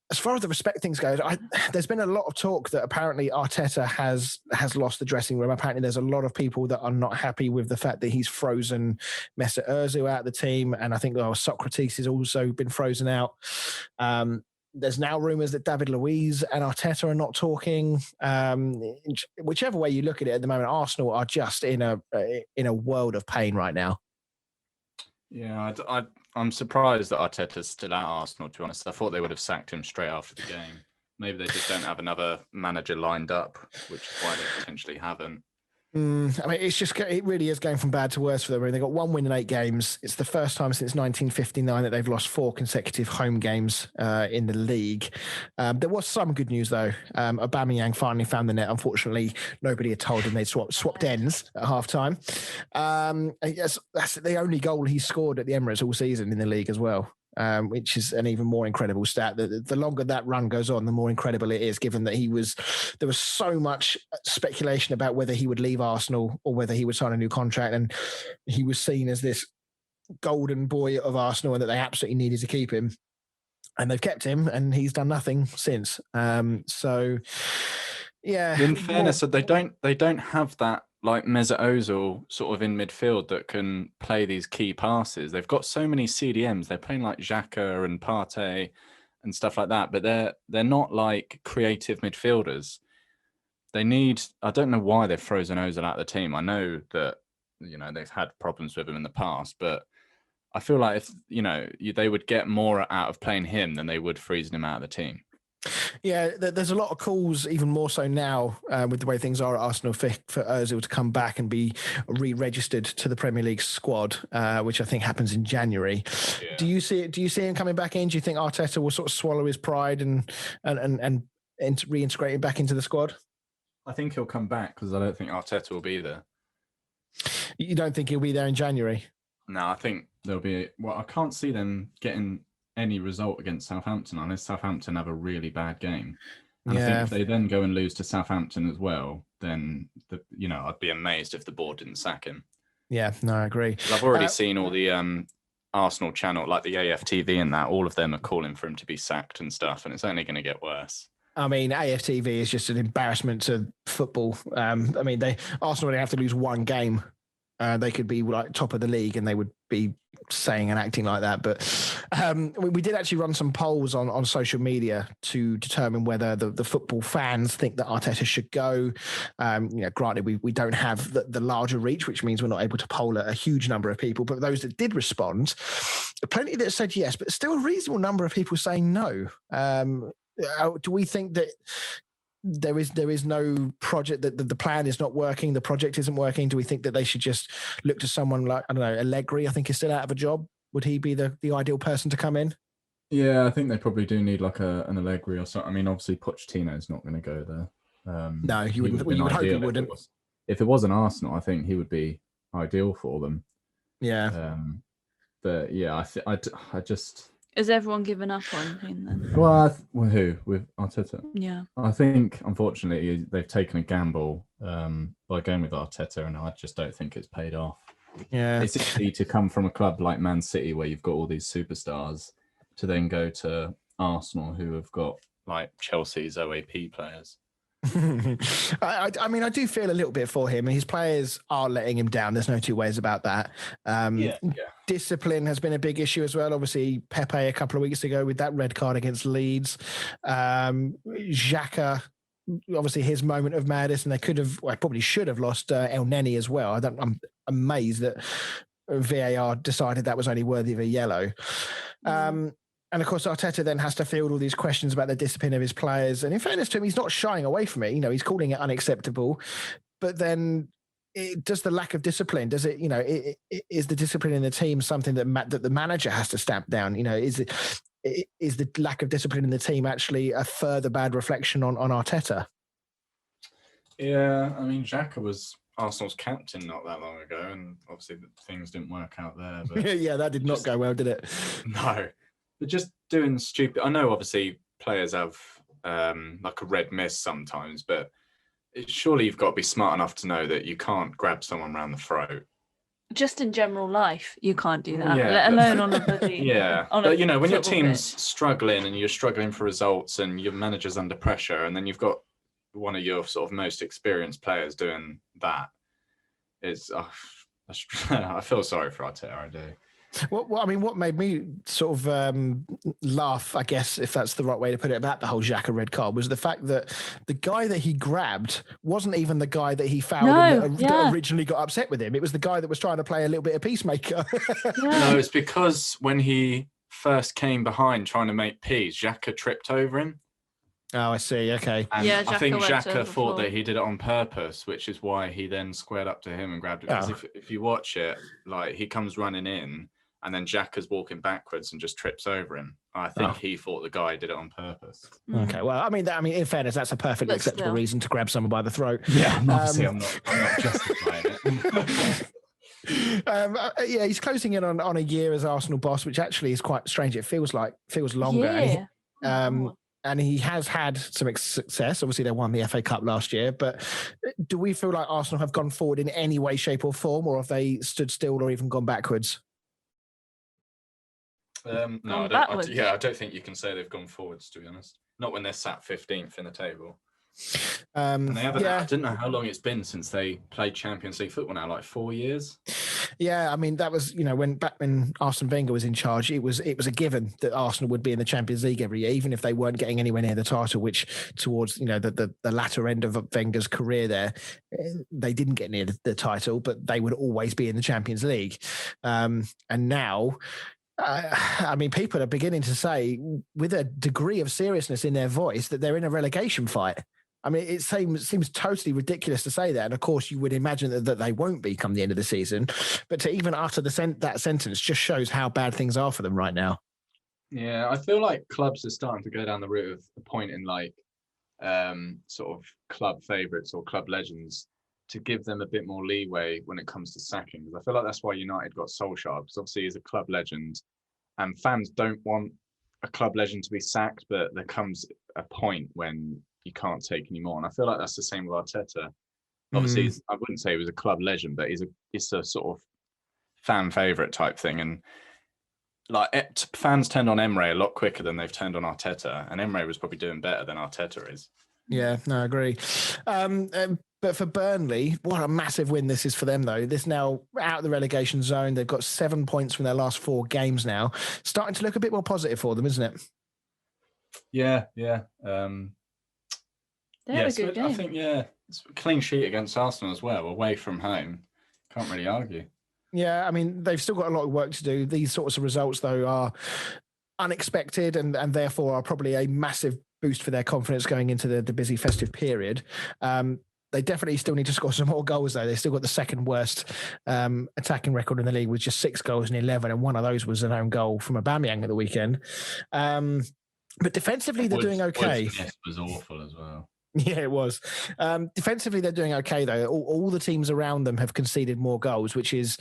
As far as the respect things go, there's been a lot of talk that apparently Arteta has lost the dressing room. Apparently there's a lot of people that are not happy with the fact that he's frozen Mesut Ozil out of the team. And I think Socrates has also been frozen out. There's now rumours that David Luiz and Arteta are not talking. Whichever way you look at it at the moment, Arsenal are just in a world of pain right now. Yeah, I'm surprised that Arteta's still at Arsenal, to be honest. I thought they would have sacked him straight after the game. Maybe they just don't have another manager lined up, which is why they potentially haven't. I mean, it really is going from bad to worse for them. I mean, they got 1 win in 8 games. It's the first time since 1959 that they've lost 4 consecutive home games in the league. There was some good news, though. Aubameyang finally found the net. Unfortunately, nobody had told him they'd swapped ends at halftime. That's the only goal he scored at the Emirates all season in the league as well. Which is an even more incredible stat. The longer that run goes on, the more incredible it is, given that there was so much speculation about whether he would leave Arsenal or whether he would sign a new contract. And he was seen as this golden boy of Arsenal and that they absolutely needed to keep him. And they've kept him and he's done nothing since. So, yeah. In fairness, they don't have that like Mesut Ozil sort of in midfield that can play these key passes. They've got so many CDMs. They're playing like Xhaka and Partey and stuff like that, but they're not like creative midfielders. I don't know why they've frozen Ozil out of the team. I know that, they've had problems with him in the past, but I feel like if, they would get more out of playing him than they would freezing him out of the team. Yeah, there's a lot of calls, even more so now with the way things are at Arsenal, for Ozil to come back and be re-registered to the Premier League squad, which I think happens in January. Yeah. Do you see him coming back in? Do you think Arteta will sort of swallow his pride and reintegrate him back into the squad? I think he'll come back because I don't think Arteta will be there. You don't think he'll be there in January? No, I think there'll be. I can't see them getting any result against Southampton unless Southampton have a really bad game. And I think if they then go and lose to Southampton as well, then I'd be amazed if the board didn't sack him. Yeah, no, I agree. I've already seen all the Arsenal channel, like the AFTV and that, all of them are calling for him to be sacked and stuff, and it's only going to get worse. I mean, AFTV is just an embarrassment to football. I mean, Arsenal only have to lose one game. They could be like top of the league and they would be saying and acting like that. But we did actually run some polls on social media to determine whether the football fans think that Arteta should go. Granted, we don't have the larger reach, which means we're not able to poll a huge number of people. But those that did respond, plenty that said yes, but still a reasonable number of people saying no. Do we think that there is no project, that the plan is not working, the project isn't working? Do we think that they should just look to someone like, I don't know, Allegri, I think is still out of a job? Would he be the ideal person to come in? Yeah, I think they probably do need like an Allegri or something. I mean, obviously Pochettino's not going to go there. No, you wouldn't. You would hope he wouldn't. If it was an Arsenal, I think he would be ideal for them. Yeah. But yeah, I just... Has everyone given up on him then? Well, who? With Arteta? Yeah. I think, unfortunately, they've taken a gamble by going with Arteta, and I just don't think it's paid off. Yeah. It's easy to come from a club like Man City, where you've got all these superstars, to then go to Arsenal, who have got like Chelsea's OAP players. I mean, I do feel a little bit for him, and his players are letting him down. There's no two ways about that. Discipline has been a big issue as well. Obviously, Pepe a couple of weeks ago with that red card against Leeds. Xhaka, obviously his moment of madness, and they probably should have lost El Neni as well. I'm amazed that VAR decided that was only worthy of a yellow. And of course, Arteta then has to field all these questions about the discipline of his players. And in fairness to him, he's not shying away from it. He's calling it unacceptable. But then, does the lack of discipline? Does it? Is the discipline in the team something that the manager has to stamp down? Is the lack of discipline in the team actually a further bad reflection on Arteta? Yeah, I mean, Xhaka was Arsenal's captain not that long ago, and obviously things didn't work out there. But yeah, that did not go well, did it? No. But just doing stupid... I know, obviously, players have like a red mist sometimes, but surely you've got to be smart enough to know that you can't grab someone around the throat. Just in general life, you can't do that, let alone on a bloody... Yeah, but when your team's struggling and you're struggling for results and your manager's under pressure, and then you've got one of your sort of most experienced players doing that, I feel sorry for Arteta, I do. What made me sort of laugh, I guess, if that's the right way to put it, about the whole Xhaka red card was the fact that the guy that he grabbed wasn't even the guy that he fouled that originally got upset with him. It was the guy that was trying to play a little bit of peacemaker. No, it's because when he first came behind trying to make peace, Xhaka tripped over him. Oh, I see. Okay. And I think Xhaka thought that he did it on purpose, which is why he then squared up to him and grabbed it. Because if you watch it, like, he comes running in, and then Xhaka's walking backwards and just trips over him. I think he thought the guy did it on purpose. Okay, well, I mean, in fairness, that's a perfectly acceptable reason to grab someone by the throat. Yeah, obviously, I'm not justifying it. He's closing in on a year as Arsenal boss, which actually is quite strange. It feels longer. Yeah. And he has had some success. Obviously, they won the FA Cup last year. But do we feel like Arsenal have gone forward in any way, shape, or form, or have they stood still or even gone backwards? No, I don't think you can say they've gone forwards, to be honest. Not when they're sat 15th in the table. And they haven't. I don't know how long it's been since they played Champions League football now, like 4 years. Yeah, I mean, that was, when Arsene Wenger was in charge, it was a given that Arsenal would be in the Champions League every year, even if they weren't getting anywhere near the title, which towards, the latter end of Wenger's career there, they didn't get near the title, but they would always be in the Champions League. And now, people are beginning to say, with a degree of seriousness in their voice, that they're in a relegation fight. I mean, it seems totally ridiculous to say that. And of course, you would imagine that they won't be come the end of the season. But to even utter that sentence just shows how bad things are for them right now. Yeah, I feel like clubs are starting to go down the route of appointing like sort of club favourites or club legends to give them a bit more leeway when it comes to sacking. Because I feel like that's why United got Solskjaer, because obviously he's a club legend and fans don't want a club legend to be sacked, but there comes a point when you can't take anymore. And I feel like that's the same with Arteta. Obviously, I wouldn't say he was a club legend, but he's a sort of fan favourite type thing. And like fans turned on Emre a lot quicker than they've turned on Arteta, and Emre was probably doing better than Arteta is. Yeah, no, I agree. But for Burnley, what a massive win this is for them, though. This now out of the relegation zone. They've got 7 points from their last 4 games now. Starting to look a bit more positive for them, isn't it? They had a good game. I think, it's a clean sheet against Arsenal as well, away from home. Can't really argue. Yeah, I mean, they've still got a lot of work to do. These sorts of results, though, are unexpected and therefore are probably a massive boost for their confidence going into the busy festive period. They definitely still need to score some more goals, though. They've still got the second worst attacking record in the league with just 6 goals in 11, and one of those was an own goal from Aubameyang at the weekend. But defensively, they're doing okay. Yes, was awful as well. Yeah, it was. Defensively, they're doing okay, though. All the teams around them have conceded more goals, which is,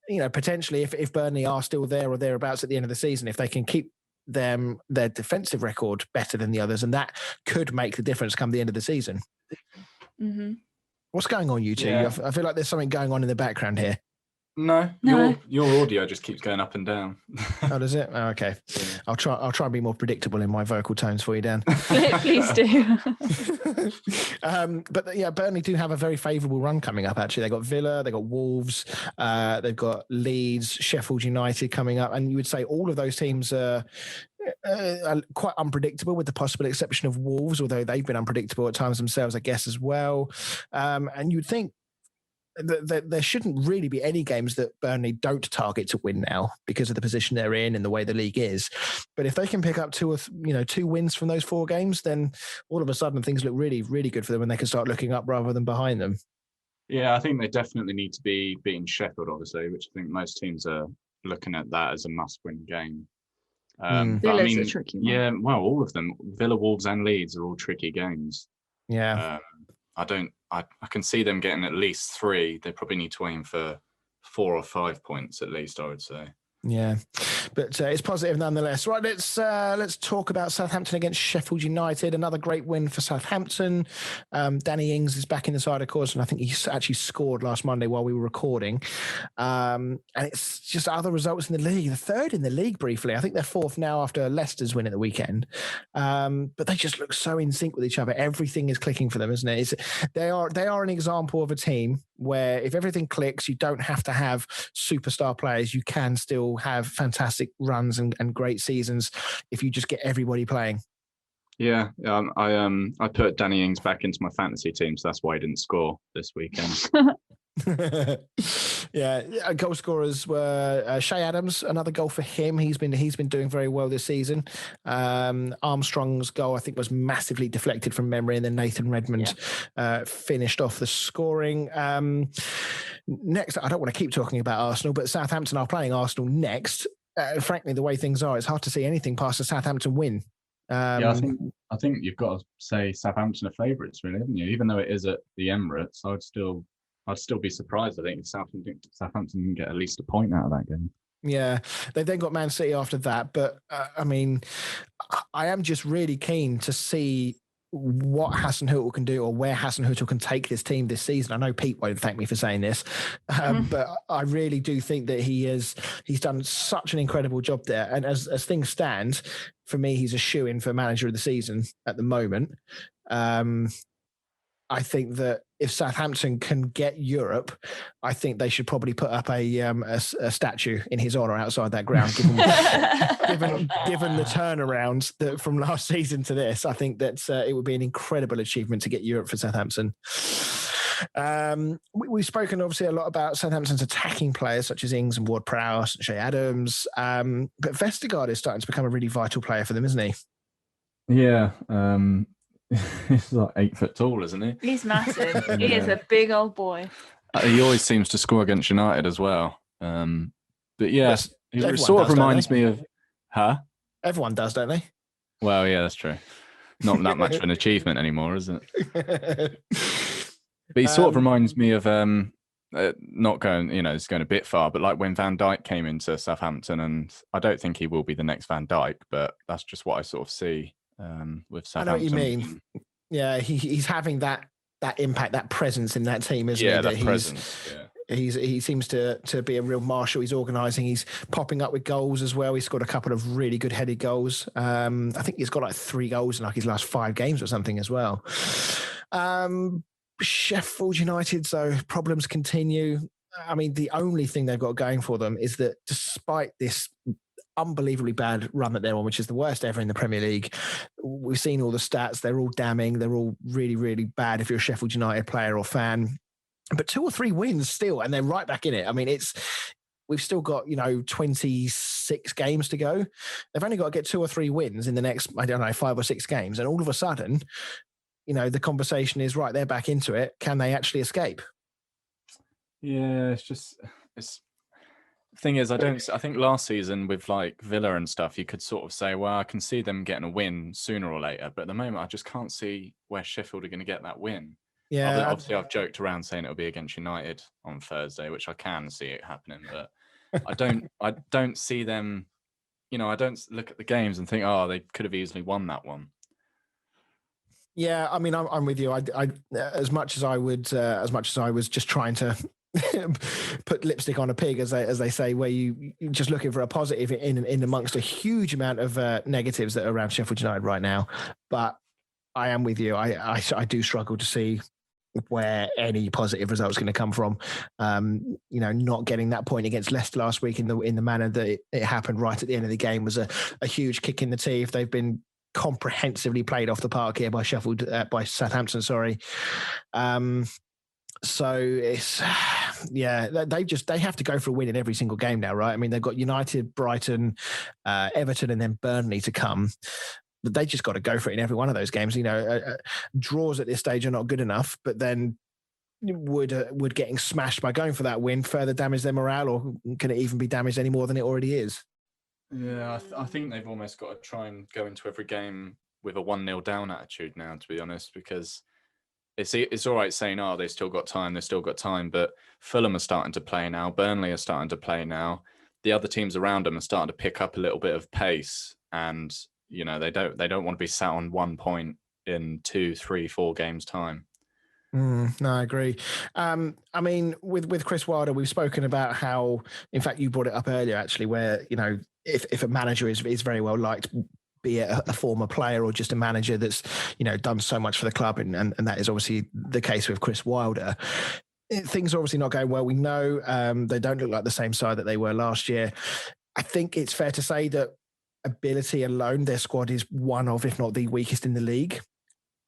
potentially, if Burnley are still there or thereabouts at the end of the season, if they can keep their defensive record better than the others, and that could make the difference come the end of the season. Mm-hmm. What's going on, you two? Yeah. I feel like there's something going on in the background here. No. Your audio just keeps going up and down. Oh, does it? Oh, okay. Yeah. I'll try and be more predictable in my vocal tones for you, Dan. Please do. But yeah, Burnley do have a very favourable run coming up, actually. They've got Villa, they've got Wolves, they've got Leeds, Sheffield United coming up. And you would say all of those teams are quite unpredictable, with the possible exception of Wolves, although they've been unpredictable at times themselves, I guess, as well. And you'd think that there shouldn't really be any games that Burnley don't target to win now because of the position they're in and the way the league is. But if they can pick up 2 wins from those 4 games, then all of a sudden things look really, really good for them, and they can start looking up rather than behind them. Yeah, I think they definitely need to be beating Sheffield, obviously, which I think most teams are looking at that as a must-win game. Villa's a tricky one. Yeah, well, all of them, Villa, Wolves, and Leeds are all tricky games. Yeah. I can see them getting at least 3. They probably need to aim for 4 or 5 points at least, I would say. Yeah, but it's positive nonetheless. Right, let's talk about Southampton against Sheffield United. Another great win for Southampton. Danny Ings is back in the side, of course, and I think he actually scored last Monday while we were recording. And it's just other results in the league. The 3rd in the league briefly. I think they're 4th now after Leicester's win at the weekend. But they just look so in sync with each other. Everything is clicking for them, isn't it? They are an example of a team where if everything clicks, you don't have to have superstar players. You can still have fantastic runs and great seasons if you just get everybody playing. Yeah, I put Danny Ings back into my fantasy team, so that's why he didn't score this weekend. Yeah, goal scorers were Shay Adams, another goal for him. He's been doing very well this season. Armstrong's goal, I think, was massively deflected from memory, and then Nathan Redmond finished off the scoring. Next, I don't want to keep talking about Arsenal, but Southampton are playing Arsenal next. Frankly, the way things are, it's hard to see anything past a Southampton win. I think you've got to say Southampton are favourites, really, haven't you? Even though it is at the Emirates, I'd still be surprised, I think, if Southampton can get at least a point out of that game. Yeah, they've then got Man City after that. But, I mean, I am just really keen to see what Hasenhüttl can do, or where Hasenhüttl can take this team this season. I know Pete won't thank me for saying this, but I really do think that he's done such an incredible job there. And as things stand, for me, he's a shoo-in for manager of the season at the moment. I think that if Southampton can get Europe, I think they should probably put up a statue in his honour outside that ground. Given the turnaround from last season to this, I think that it would be an incredible achievement to get Europe for Southampton. We've spoken obviously a lot about Southampton's attacking players such as Ings and Ward-Prowse and Shay Adams, but Vestergaard is starting to become a really vital player for them, isn't he? Yeah. He's like 8 foot tall, isn't he? He's massive. He is a big old boy. He always seems to score against United as well. But yeah, it sort of reminds me of... Huh? Everyone does, don't they? Well, yeah, that's true. Not that much of an achievement anymore, is it? But he sort of reminds me of, not going, it's going a bit far, but like when Van Dijk came into Southampton, and I don't think he will be the next Van Dijk, but that's just what I sort of see with Southampton. I know what you mean. Yeah, he's having that impact, that presence in that team, isn't he? Yeah, that presence. He seems to be a real marshal. He's organising. He's popping up with goals as well. He's scored a couple of really good headed goals. I think he's got like 3 goals in like his last 5 games or something as well. Sheffield United, so problems continue. I mean, the only thing they've got going for them is that despite this unbelievably bad run that they're on, which is the worst ever in the Premier League, we've seen all the stats. They're all damning. They're all really, really bad if you're a Sheffield United player or fan. But 2 or 3 wins still, and they're right back in it. I mean, we've still got, 26 games to go. They've only got to get 2 or 3 wins in the next, 5 or 6 games. And all of a sudden, the conversation is, right, they're back into it. Can they actually escape? Yeah, thing is, I think last season with like Villa and stuff, you could sort of say, well, I can see them getting a win sooner or later. But at the moment, I just can't see where Sheffield are going to get that win. Yeah, obviously, I've joked around saying it'll be against United on Thursday, which I can see it happening, but I don't see them. I don't look at the games and think, oh, they could have easily won that one. Yeah, I mean, I'm with you. I as much as I was just trying to put lipstick on a pig, as they say, where you're just looking for a positive in amongst a huge amount of negatives that are around Sheffield United right now. But I am with you. I do struggle to see where any positive results going to come from. Not getting that point against Leicester last week in the manner that it happened right at the end of the game was a huge kick in the teeth. They've been comprehensively played off the park here by Southampton. Sorry. So it's they have to go for a win in every single game now, right? I mean, they've got United, Brighton, Everton, and then Burnley to come. But they just got to go for it in every one of those games. Draws at this stage are not good enough, but then would getting smashed by going for that win further damage their morale, or can it even be damaged any more than it already is? Yeah, I think they've almost got to try and go into every game with a 1-0 down attitude now, to be honest, because it's all right saying, oh, they've still got time, but Fulham are starting to play now. Burnley are starting to play now. The other teams around them are starting to pick up a little bit of pace, and they don't want to be sat on 1 point in 2, 3, 4 games time. No, I agree. I mean, with Chris Wilder, we've spoken about how, in fact, you brought it up earlier, actually, where, if a manager is very well liked, be it a former player or just a manager that's, done so much for the club, and that is obviously the case with Chris Wilder. Things are obviously not going well. We know they don't look like the same side that they were last year. I think it's fair to say that ability alone, their squad is one of, if not the weakest in the league.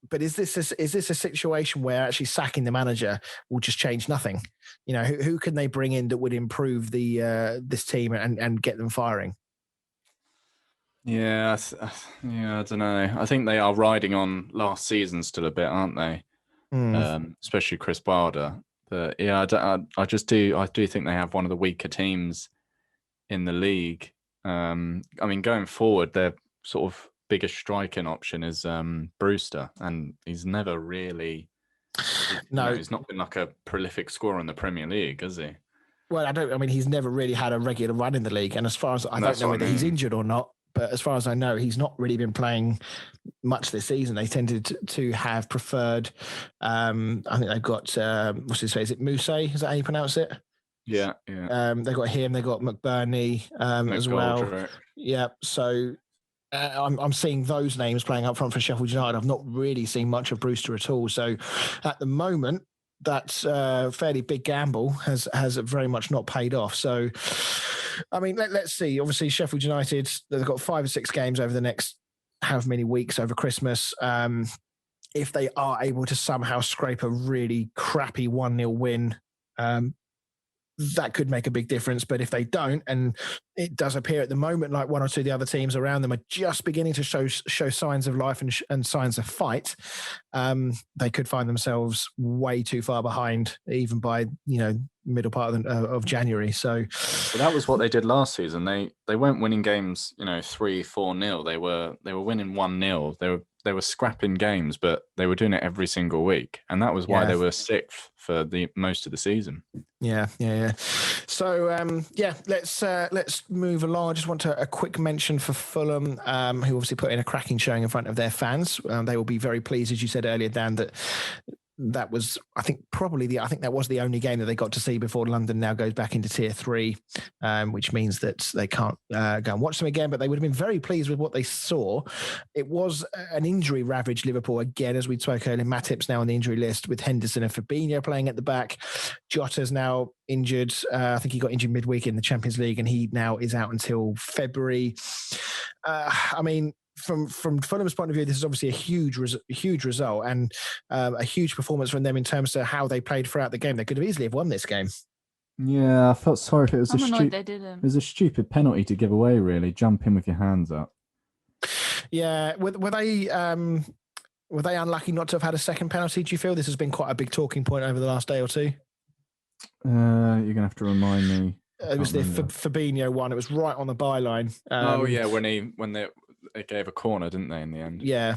But is this a situation where actually sacking the manager will just change nothing? Who can they bring in that would improve this team and get them firing? Yeah, I don't know. I think they are riding on last season still a bit, aren't they? Especially Chris Wilder. But yeah, I do think they have one of the weaker teams in the league. I mean, going forward, their sort of biggest striking option is Brewster, and he's never really. He's not been like a prolific scorer in the Premier League, has he? Well, he's never really had a regular run in the league, and as far as I don't know whether he's injured or not, but as far as I know, he's not really been playing much this season. They tended to have preferred. I think they've got what's his face? Is it Mousse? Is that how you pronounce it? Yeah. They got him. They got McBurney as well. Yeah. So I'm seeing those names playing up front for Sheffield United. I've not really seen much of Brewster at all. So at the moment, that fairly big gamble has very much not paid off. So, I mean, let's see. Obviously, Sheffield United, they've got 5 or 6 games over the next however many weeks over Christmas. If they are able to somehow scrape a really crappy 1-0 win, that could make a big difference. But if they don't, and it does appear at the moment like one or two of the other teams around them are just beginning to show signs of life and signs of fight, they could find themselves way too far behind, even by middle part of January. So that was what they did last season. They weren't winning games 3-4-0. They were winning 1-0. They were they were scrapping games, but they were doing it every single week, and that was why they were sixth for the most of the season. Yeah. So let's move along. I just want a quick mention for Fulham, who obviously put in a cracking showing in front of their fans. They will be very pleased, as you said earlier, Dan, that was, I think that was the only game that they got to see before London now goes back into Tier 3, which means that they can't go and watch them again, but they would have been very pleased with what they saw. It was an injury-ravaged Liverpool again, as we spoke earlier. Matip's now on the injury list with Henderson and Fabinho playing at the back. Jota's now injured. I think he got injured midweek in the Champions League, and he now is out until February. From Fulham's point of view, this is obviously a huge result and a huge performance from them in terms of how they played throughout the game. They could have easily won this game. Yeah, I felt sorry if it was they didn't. It was a stupid penalty to give away, really. Jump in with your hands up. Yeah, were they unlucky not to have had a second penalty? Do you feel this has been quite a big talking point over the last day or two? You're gonna have to remind me. It was the Fabinho one. It was right on the byline. When they gave a corner, didn't they, in the end? Yeah.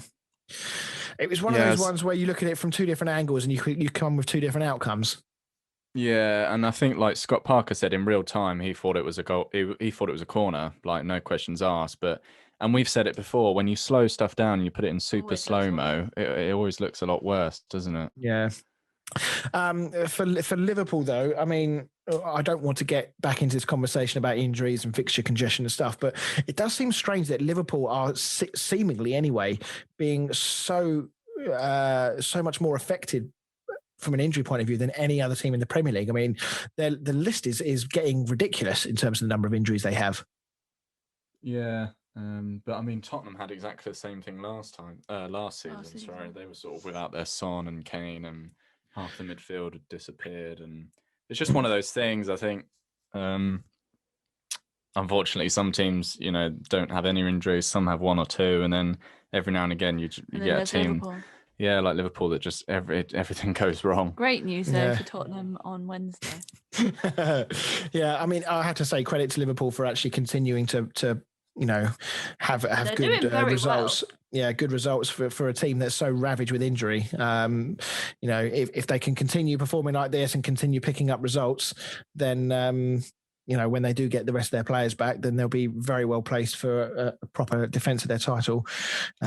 It was one of those ones where you look at it from two different angles and you come with two different outcomes. Yeah, and I think, like Scott Parker said, in real time, he thought it was a goal. He thought it was a corner, like no questions asked. And we've said it before, when you slow stuff down and you put it in super slow-mo, it always looks a lot worse, doesn't it? Yeah. For Liverpool, though, I mean, I don't want to get back into this conversation about injuries and fixture congestion and stuff, but it does seem strange that Liverpool are seemingly, anyway, being so much more affected from an injury point of view than any other team in the Premier League. I mean, the list is getting ridiculous in terms of the number of injuries they have. Yeah. But I mean, Tottenham had exactly the same thing last season. Sorry, they were sort of without their Son and Kane, and half the midfield had disappeared, and it's just one of those things. I think, unfortunately, some teams, don't have any injuries. Some have one or two, and then every now and again you get a team, Liverpool. Like Liverpool, that just everything goes wrong. Great news though for Tottenham on Wednesday. Yeah, I mean, I have to say credit to Liverpool for actually continuing to have good results. Well. Yeah, good results for a team that's so ravaged with injury. If they can continue performing like this and continue picking up results, then when they do get the rest of their players back, then they'll be very well placed for a proper defence of their title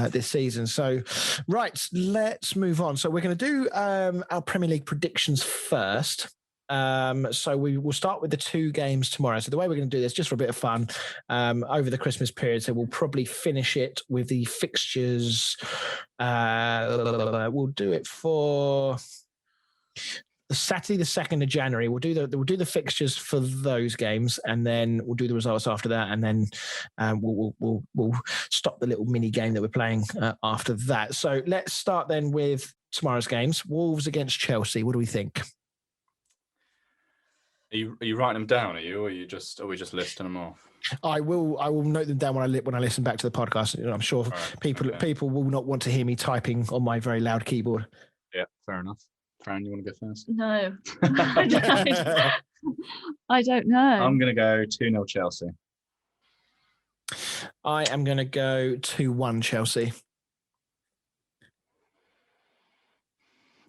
this season. So, right, let's move on. So we're going to do our Premier League predictions first. So we will start with the two games tomorrow. So the way we're going to do this, just for a bit of fun, over the Christmas period, so we'll probably finish it with the fixtures. We'll do it for the Saturday, the 2nd of January. We'll do the fixtures for those games, and then we'll do the results after that, and then we'll stop the little mini game that we're playing after that. So let's start then with tomorrow's games. Wolves against Chelsea. What do we think? Are you writing them down? Or are we just listing them off? I will note them down when I listen back to the podcast. I'm sure people will not want to hear me typing on my very loud keyboard. Yeah, fair enough. Fran, you want to go first? No, I don't know. I'm going to go 2-0 Chelsea. I am going to go 2-1 Chelsea.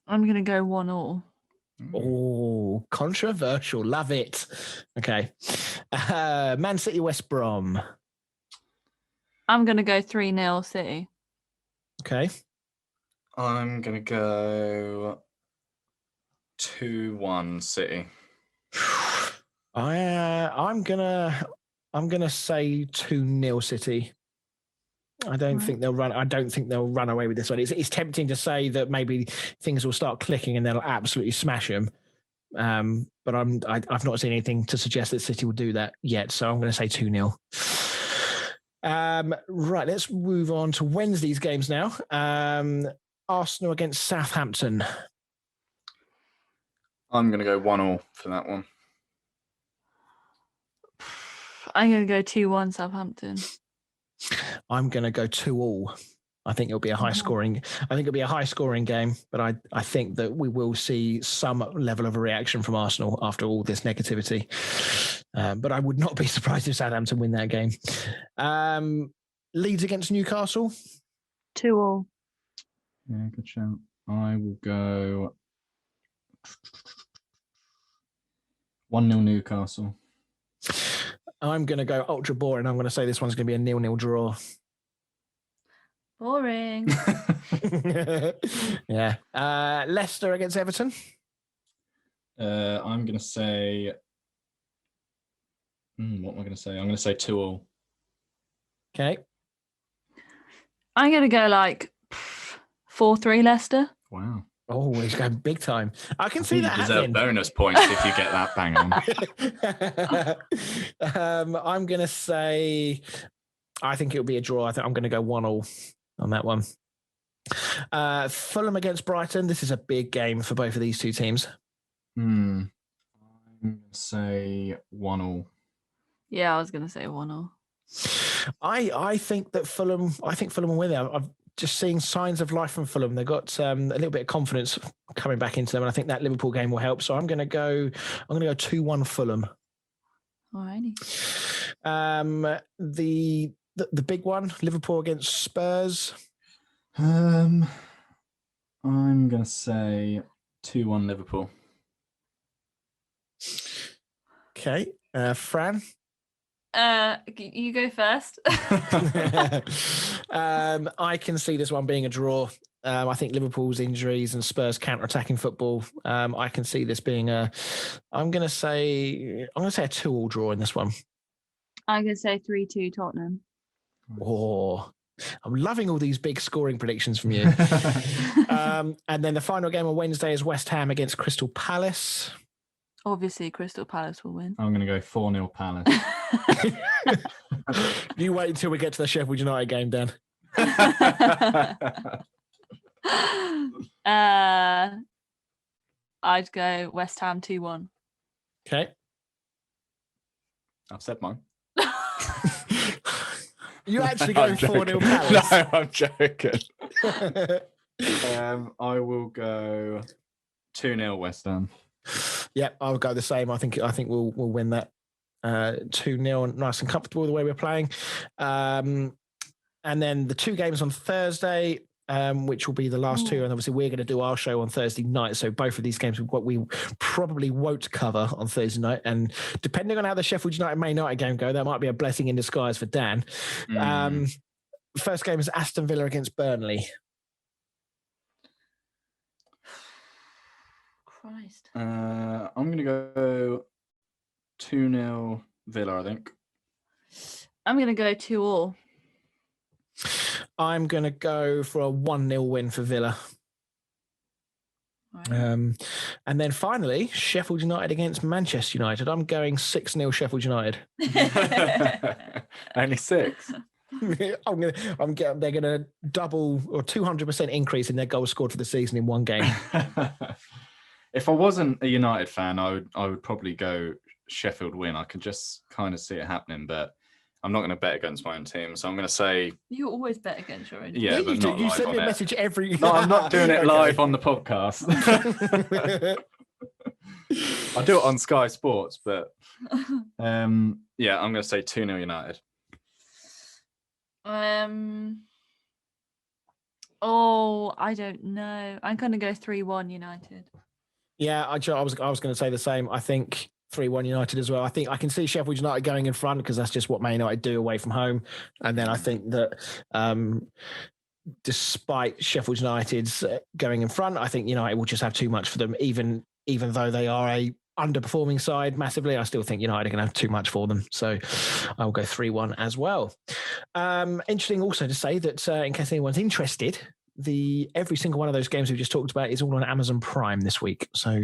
I'm going to go 1-1. Oh, controversial. Love it. Okay. Man City, West Brom. I'm going to go 3-0 City. Okay. I'm going to go 2-1 City. I'm gonna say 2-0 City. I don't think they'll run away with this one. It's tempting to say that maybe things will start clicking and they'll absolutely smash them. But I've not seen anything to suggest that City will do that yet. So I'm going to say 2-0. Right, let's move on to Wednesday's games now. Arsenal against Southampton. I'm going to go 1-1 for that one. I'm going to go 2-1 Southampton. I'm going to go 2-2. I think it'll be a high scoring. I think it'll be a high scoring game, but I think that we will see some level of a reaction from Arsenal after all this negativity. But I would not be surprised if Southampton win that game. Leeds against Newcastle. 2-2. Yeah, good shout. I will go 1-0 Newcastle. I'm going to go ultra boring. I'm going to say this one's going to be a 0-0 draw. Boring. Yeah. Leicester against Everton. I'm going to say... what am I going to say? I'm going to say 2-2. Okay. I'm going to go like 4-3 Leicester. Wow. Oh, he's going big time. I can see You that deserve happening. bonus points if you get that bang on. I'm going to say, I think it'll be a draw. I think I'm going to go 1-1 on that one. Fulham against Brighton. This is a big game for both of these two teams. I'm going to say 1-1. Yeah, I was going to say 1-0. I think Fulham will win there. I've just seen signs of life from Fulham. They've got a little bit of confidence coming back into them, and I think that Liverpool game will help. So I'm going to go 2-1 Fulham. Alrighty. The big one, Liverpool against Spurs. I'm going to say 2-1 Liverpool. Okay. Fran? You go first. I can see this one being a draw. I think Liverpool's injuries and Spurs counter-attacking football. I can see this being I'm going to say a 2-2 draw in this one. I'm going to say 3-2 Tottenham. Oh, I'm loving all these big scoring predictions from you. And then the final game on Wednesday is West Ham against Crystal Palace. Obviously, Crystal Palace will win. I'm going to go 4-0 Palace. You wait until we get to the Sheffield United game, Dan. I'd go West Ham 2-1. Okay. I've said mine. You actually going 4-0 Palace? No, I'm joking. I will go 2-0 West Ham. Yeah, I'll go the same. I think we'll win that 2-0, nice and comfortable the way we're playing. And then the two games on Thursday, which will be the last two, and obviously we're going to do our show on Thursday night. So both of these games we probably won't cover on Thursday night, and depending on how the Sheffield United Man United game go, that might be a blessing in disguise for Dan. First game is Aston Villa against Burnley. Christ. I'm going to go 2-0 Villa, I think. I'm going to go 2-2. I'm going to go for a 1-0 win for Villa. Right. And then finally, Sheffield United against Manchester United. I'm going 6-0 Sheffield United. Only 6. They're going to double or 200% increase in their goals scored for the season in one game. If I wasn't a United fan, I would probably go Sheffield win. I could just kind of see it happening, but I'm not going to bet against my own team. So I'm going to say... You always bet against your own team. Yeah, but not you live send me a on it. message every... No, I'm not doing it live on the podcast. I do it on Sky Sports, but yeah, I'm going to say 2-0 United. I don't know. I'm going to go 3-1 United. Yeah, I was going to say the same. I think 3-1 United as well. I think I can see Sheffield United going in front because that's just what Man United do away from home. And then I think that despite Sheffield United's going in front, I think United will just have too much for them. Even though they are a underperforming side massively, I still think United are going to have too much for them. So I'll go 3-1 as well. Interesting also to say that in case anyone's interested, every single one of those games we've just talked about is all on Amazon Prime this week. So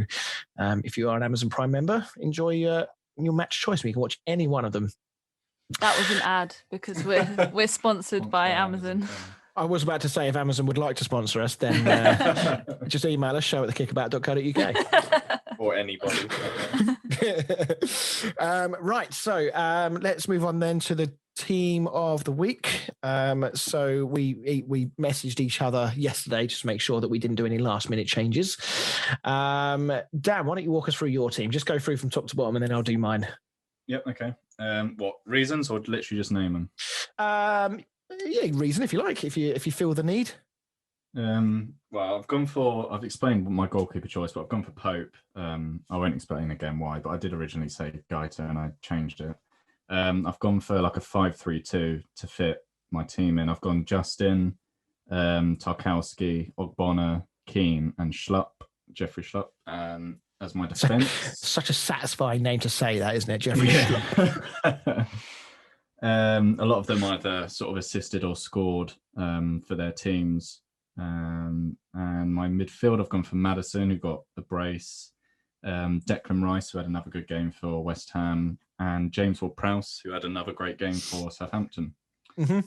if you are an Amazon Prime member, enjoy your match choice. You can watch any one of them. That was an ad because we're sponsored by Amazon. I was about to say if Amazon would like to sponsor us, then just email us, show@thekickabout.co.uk. Or anybody. Right, so let's move on then to the team of the week. So we messaged each other yesterday just to make sure that we didn't do any last minute changes. Dan, why don't you walk us through your team? Just go through from top to bottom and then I'll do mine. Yep, okay. What reasons, or literally just name them? Yeah, reason if you like, if you feel the need. Well, I've explained my goalkeeper choice, but I've gone for Pope. I won't explain again why, but I did originally say Gaita and I changed it. I've gone for like a 5-3-2 to fit my team in. I've gone Justin, Tarkowski, Ogbonna, Keane, and Jeffrey Schlupp, as my defence. Such a satisfying name to say that, isn't it, Jeffrey Schlupp? A lot of them either sort of assisted or scored for their teams. And my midfield, I've gone for Maddison, who got a brace, Declan Rice, who had another good game for West Ham, and James Ward-Prowse, who had another great game for Southampton. Mm-hmm.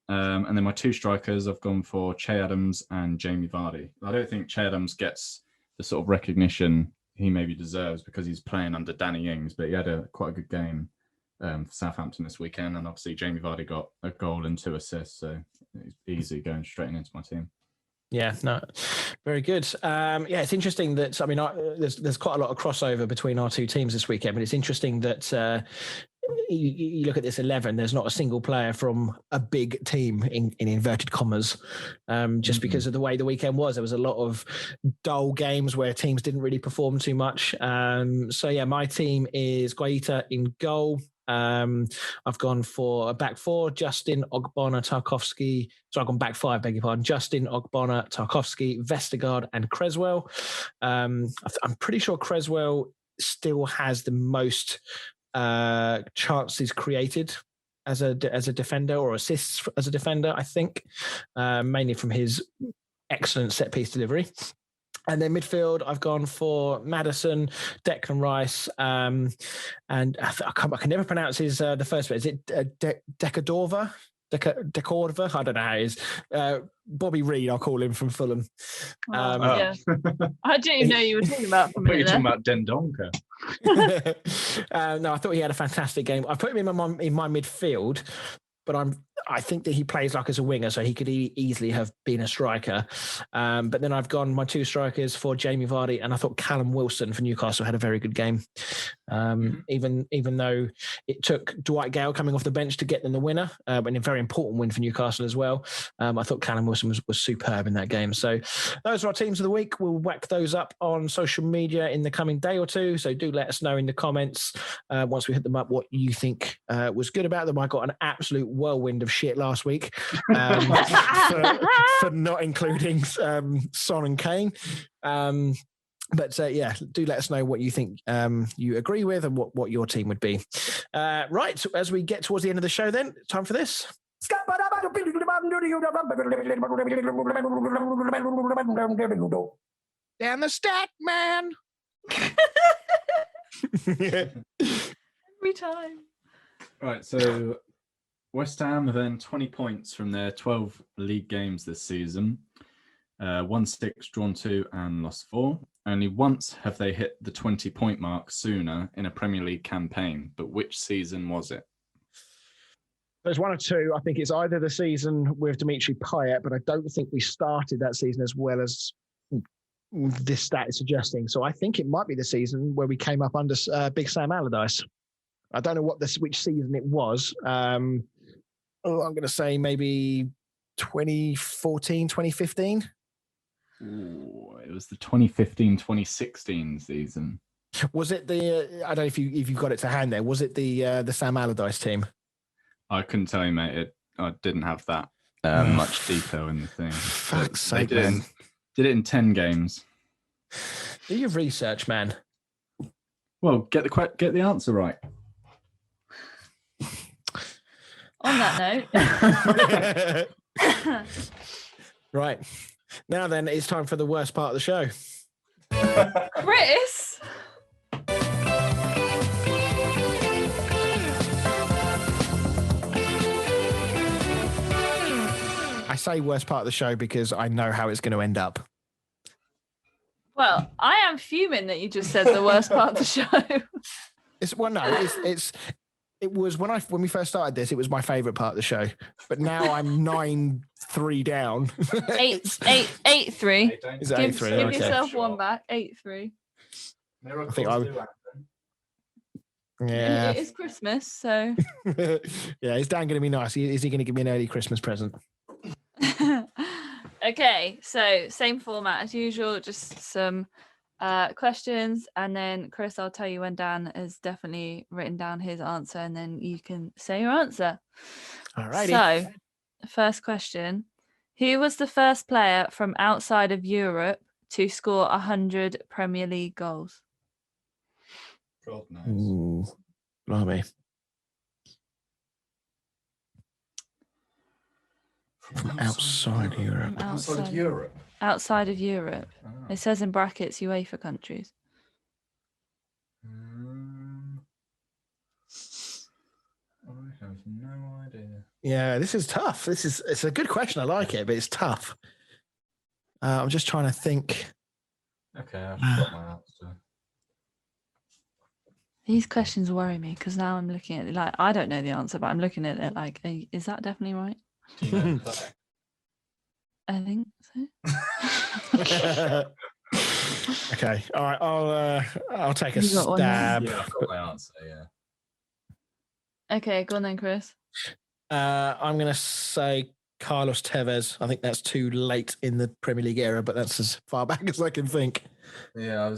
And then my two strikers, I've gone for Che Adams and Jamie Vardy. I don't think Che Adams gets the sort of recognition he maybe deserves because he's playing under Danny Ings, but he had quite a good game for Southampton this weekend. And obviously Jamie Vardy got a goal and 2 assists, so it's easy going straight into my team. Yeah, no, very good. It's interesting that, there's quite a lot of crossover between our two teams this weekend, but it's interesting that you look at this 11, there's not a single player from a big team in inverted commas, just because of the way the weekend was. There was a lot of dull games where teams didn't really perform too much. My team is Guaita in goal. I've gone for a back 4, Justin, Ogbonna, Tarkowski. So I've gone back 5, beg your pardon. Justin, Ogbonna, Tarkowski, Vestergaard, and Creswell. I'm pretty sure Creswell still has the most chances created as a defender, or assists as a defender, I think, mainly from his excellent set piece delivery. And then midfield, I've gone for Maddison, Declan Rice, and I can never pronounce his the first bit. Is it Decordova? Decordova? I don't know how it is. Bobby Reed, I'll call him, from Fulham. Yeah. I didn't even know you were talking about. I thought you were talking about Dendonka. No, I thought he had a fantastic game. I put him in my midfield, but I think that he plays like as a winger, so he could easily have been a striker. But then I've gone my 2 strikers for Jamie Vardy, and I thought Callum Wilson for Newcastle had a very good game. Even though it took Dwight Gale coming off the bench to get them the winner, and a very important win for Newcastle as well. I thought Callum Wilson was superb in that game. So those are our teams of the week. We'll whack those up on social media in the coming day or two. So do let us know in the comments once we hit them up what you think was good about them. I got an absolute whirlwind of shit last week for not including Son and Kane. But do let us know what you think you agree with and what your team would be. Right, so as we get towards the end of the show then, time for this. Down the stack, man. Every time. Right, so West Ham have earned 20 points from their 12 league games this season. Won 6, drawn 2, and lost 4. Only once have they hit the 20-point mark sooner in a Premier League campaign, but which season was it? There's one or two. I think it's either the season with Dimitri Payet, but I don't think we started that season as well as this stat is suggesting. So I think it might be the season where we came up under Big Sam Allardyce. I don't know which season it was. I'm going to say maybe 2014, 2015. Ooh, it was the 2015-2016 season. Was it the? I don't know if you got it to hand there. Was it the Sam Allardyce team? I couldn't tell you, mate. I didn't have that much detail in the thing. Fuck's sake, man. Did it in 10 games. Do your research, man. Well, get the answer right. On that note. Right. Now then, it's time for the worst part of the show. Chris! I say worst part of the show because I know how it's going to end up. Well, I am fuming that you just said the worst part of the show. It was when we first started this, it was my favourite part of the show. But now I'm 9-3 down. 8-3. Is it 8-3? Give yourself one back. 8-3. I think I would. Yeah. It is Christmas, so. Yeah, is Dan going to be nice? Is he going to give me an early Christmas present? Okay, so same format as usual, just some questions, and then Chris, I'll tell you when Dan has definitely written down his answer, and then you can say your answer. Alrighty. So, first question: who was the first player from outside of Europe to score 100 Premier League goals? God knows. Ooh, blimey. From outside Europe. From Outside of Europe. Outside of Europe. Oh. It says in brackets UEFA countries. I have no idea. Yeah, this is tough. It's a good question. I like it, but it's tough. I'm just trying to think. Okay, I've got my answer. These questions worry me because now I'm looking at it like I don't know the answer, but I'm looking at it like, is that definitely right? Do you know the player? I think so. Okay, all right. I'll take a You got one now? stab. Yeah, I've got my answer. Yeah. Okay, go on then, Chris. I'm going to say Carlos Tevez. I think that's too late in the Premier League era, but that's as far back as I can think. Yeah,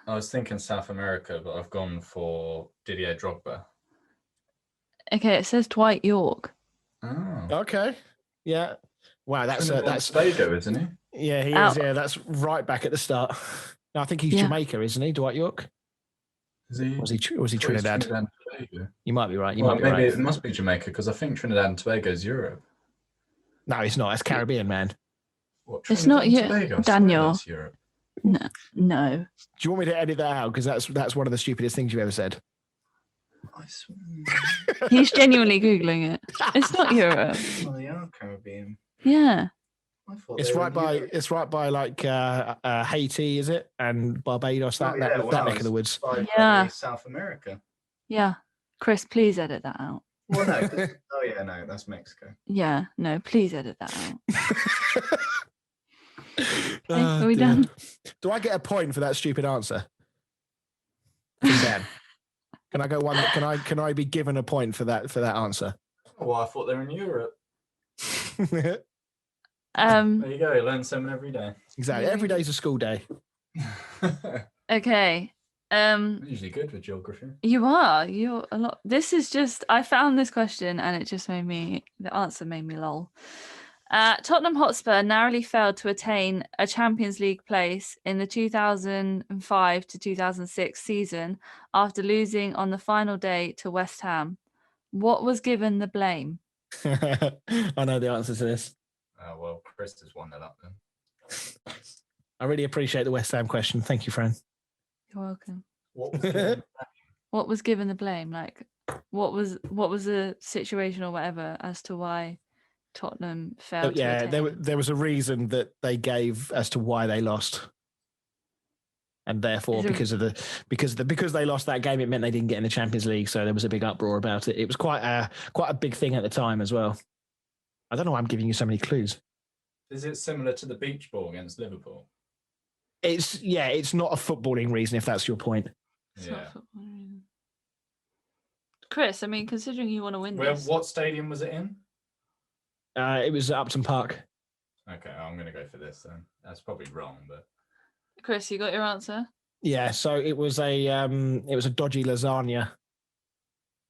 I was thinking South America, but I've gone for Didier Drogba. Okay, it says Dwight York. Oh. Okay. Yeah. Wow, that's Tobago, isn't he? Yeah, he is. Yeah, that's right back at the start. No, I think he's Jamaica, isn't he? Dwight York. Is he? Was he Trinidad? Trinidad and Tobago. You might be right. Maybe it must be Jamaica because I think Trinidad and Tobago is Europe. No, it's not. It's Caribbean, man. What, it's not Europe, Daniel. Europe. No. Do you want me to edit that out? Because that's one of the stupidest things you've ever said. I swear. He's genuinely Googling it. It's not Europe. Oh, they are Caribbean. Yeah. It's right by like Haiti, is it? And Barbados, that neck of the woods. Yeah. South America. Yeah. Chris, please edit that out. Well, no. Oh, yeah, no, that's Mexico. Yeah, no, please edit that out. Okay, Oh, are we done? Do I get a point for that stupid answer? From Ben? Can I go one? Can I be given a point for that answer? Well, I thought they were in Europe. There you go. You learn something every day. Exactly. Every day's a school day. Okay. I'm usually good with geography. You're a lot. This is just, I found this question and it just the answer made me lol. Tottenham Hotspur narrowly failed to attain a Champions League place in the 2005 to 2006 season after losing on the final day to West Ham. What was given the blame? I know the answer to this. Well, Chris has won that up then. I really appreciate the West Ham question. Thank you, Fran. You're welcome. What was given the blame? What was the blame? Like, what was the situation or whatever as to why Tottenham failed? Yeah, there was a reason that they gave as to why they lost, and therefore because they lost that game, it meant they didn't get in the Champions League. So there was a big uproar about it. It was quite a big thing at the time as well. I don't know why I'm giving you so many clues. Is it similar to the beach ball against Liverpool? It's not a footballing reason, if that's your point. Chris, I mean, considering you want to win this. What stadium was it in? It was at Upton Park. Okay, I'm going to go for this then. That's probably wrong, but... Chris, you got your answer? Yeah, so it was a dodgy lasagna.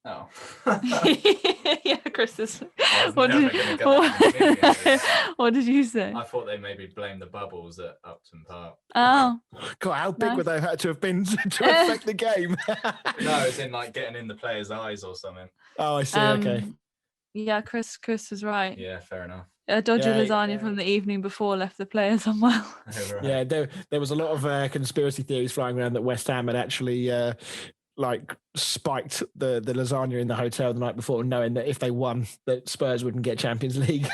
Oh. Yeah, Chris. What did you say? I thought they maybe blamed the bubbles at Upton Park. Oh. God, how big would they have had to have been to affect the game? No, it's in like getting in the players' eyes or something. Oh, I see. Okay. Yeah, Chris was right. Yeah, fair enough. A dodgy lasagna from the evening before left the players unwell. Right. Yeah, there was a lot of conspiracy theories flying around that West Ham had actually spiked the lasagna in the hotel the night before, knowing that if they won, that Spurs wouldn't get Champions League.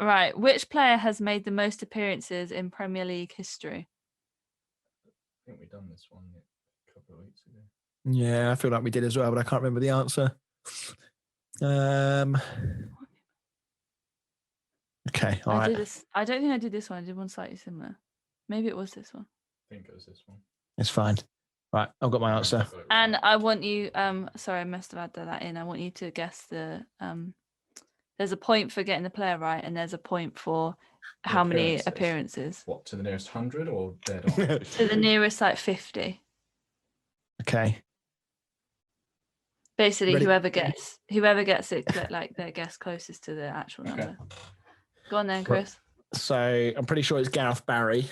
Right. Which player has made the most appearances in Premier League history? I think we've done this one a couple of weeks ago. Yeah, I feel like we did as well, but I can't remember the answer. Okay, all right. I don't think I did this one. I did one slightly similar. Maybe it was this one. I think it was this one. It's fine. Right, I've got my answer. And I want you, sorry, I must have added that in. I want you to guess the there's a point for getting the player right, and there's a point for how many appearances. What, to the nearest 100 or dead on? To the nearest, like 50. Okay. Basically, Ready? whoever gets it, like their guess closest to the actual number. Go on then, Chris. So I'm pretty sure it's Gareth Barry.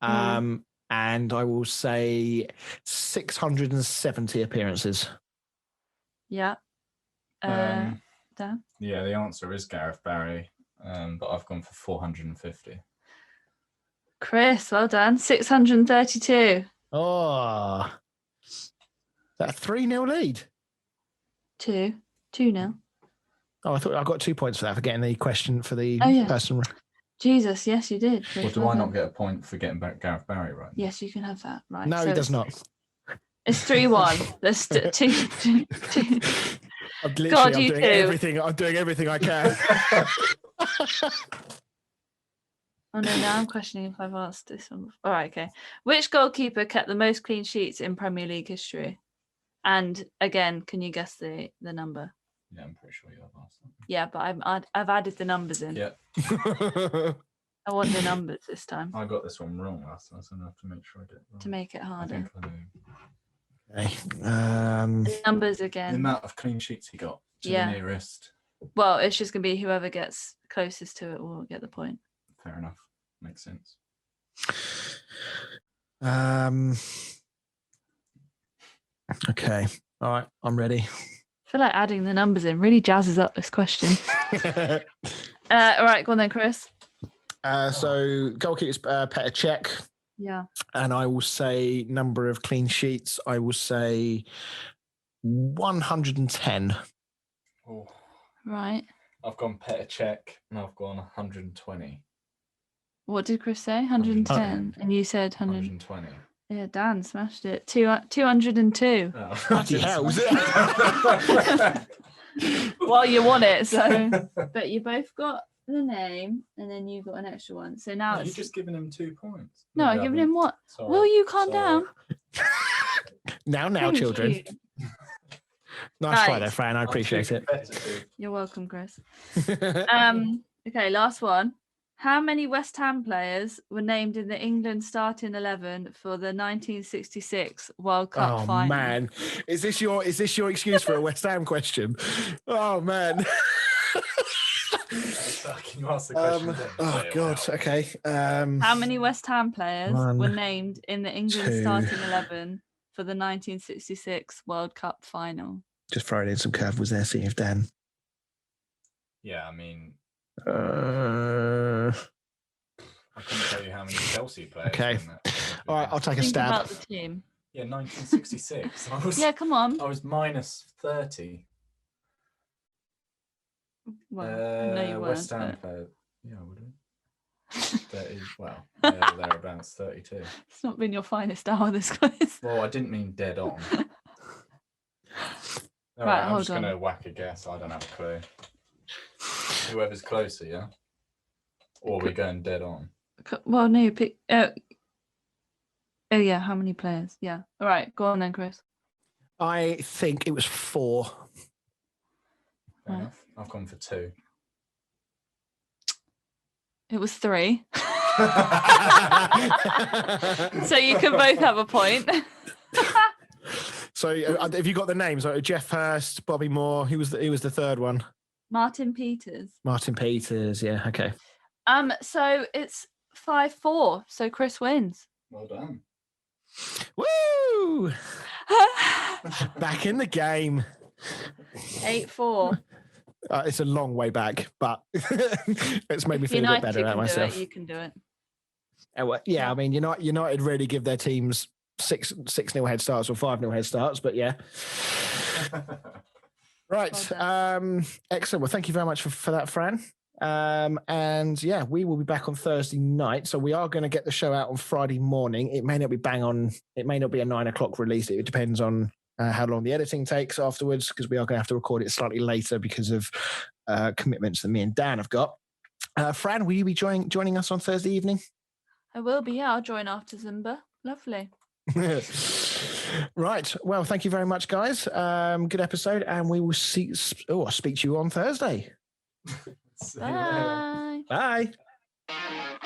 And I will say 670 appearances. Yeah. Dan? Yeah, the answer is Gareth Barry, but I've gone for 450. Chris, well done. 632. Oh. Is that a 3-0 lead? 2-0. Oh, I thought I got 2 points for that, for getting the question for the person. Jesus, yes, you did. Chris, Well, do I not get a point for getting back Gareth Barry right? Yes, you can have that. Right. No, so he does not. It's 3-1. There's two. I'm literally, God, I'm you doing two. everything. I'm doing everything I can. Oh no, now I'm questioning if I've asked this one. All right, okay. Which goalkeeper kept the most clean sheets in Premier League history? And again, can you guess the number? Yeah, I'm pretty sure you have asked that. Yeah, but I've added the numbers in. Yeah. I want the numbers this time I got this one wrong last time, so I have to make sure I get it right. to make it I harder. think I know. Okay. The numbers The again. amount of clean sheets he got to Yeah. the nearest. Well, it's just gonna be whoever gets closest to it will get the point. Fair enough. Makes sense. Okay. All right. I'm ready. I feel like adding the numbers in really jazzes up this question. All right, go on then, Chris. So goalkeeper's Petr Cech, Yeah. and I will say number of clean sheets. I will say 110. Oh, Right. I've gone Petr Cech and I've gone 120. What did Chris say? 110. And you said 100. 120. Yeah, Dan smashed it. 202. Oh, Bloody hell. Well, you won it, so. But you both got the name, and then you got an extra one. So now You've it's. just given him 2 points. No, Maybe I've given haven't. him what? Sorry. Will you calm Sorry. down? Now, Thank children. you. Nice try Right. there, Fran. I appreciate it. You're welcome, Chris. Okay, last one. How many West Ham players were named in the England starting 11 for the 1966 World Cup Oh final? man, is this your excuse for a West Ham question? Oh man. Can you ask the question again? Oh Say it god. out. Okay. How many West Ham players One, were named in the England two. starting 11 for the 1966 World Cup final? Just throwing in some curveballs there, seeing if Dan. Yeah, I mean, Uh, I couldn't tell you how many Chelsea players. Okay. were in that. all right, I'll take a Think stab. about the team. Yeah, 1966. Yeah, come on. I was minus 30. Well, no, you weren't. West Ham but player. Yeah, I would have. 30. Well, yeah, thereabouts 32. It's not been your finest hour, this quiz. Well, I didn't mean dead on. All Right, I'm hold just on. going to whack a guess. I don't have a clue. Whoever's closer, yeah? Or we're going dead on. Well, no, pick. Oh, yeah. How many players? Yeah. All right. Go on then, Chris. I think it was 4. Fair Right. enough. I've gone for 2. It was 3. So you can both have a point. So have you got the names? Like Jeff Hurst, Bobby Moore. Who was the third one? Martin Peters. Martin Peters. Yeah. Okay. So it's 5-4. So Chris wins. Well done. Woo! Back in the game. 8-4. It's a long way back, but it's made me If feel a bit United better can about do myself. it, you can do it. Yeah, I mean, United really give their teams 6-0 head starts or 5-0 head starts, but yeah. Right. Well Excellent. Well, thank you very much for that, Fran. And yeah, we will be back on Thursday night. So we are going to get the show out on Friday morning. It may not be bang on. It may not be a 9 o'clock release. It depends on how long the editing takes afterwards, because we are going to have to record it slightly later because of commitments that me and Dan have got. Fran, will you be joining us on Thursday evening? I will be. Yeah, I'll join after Zimba. Lovely. Right. Well, thank you very much, guys. Good episode, and we will speak to you on Thursday. See you later. Bye. Bye.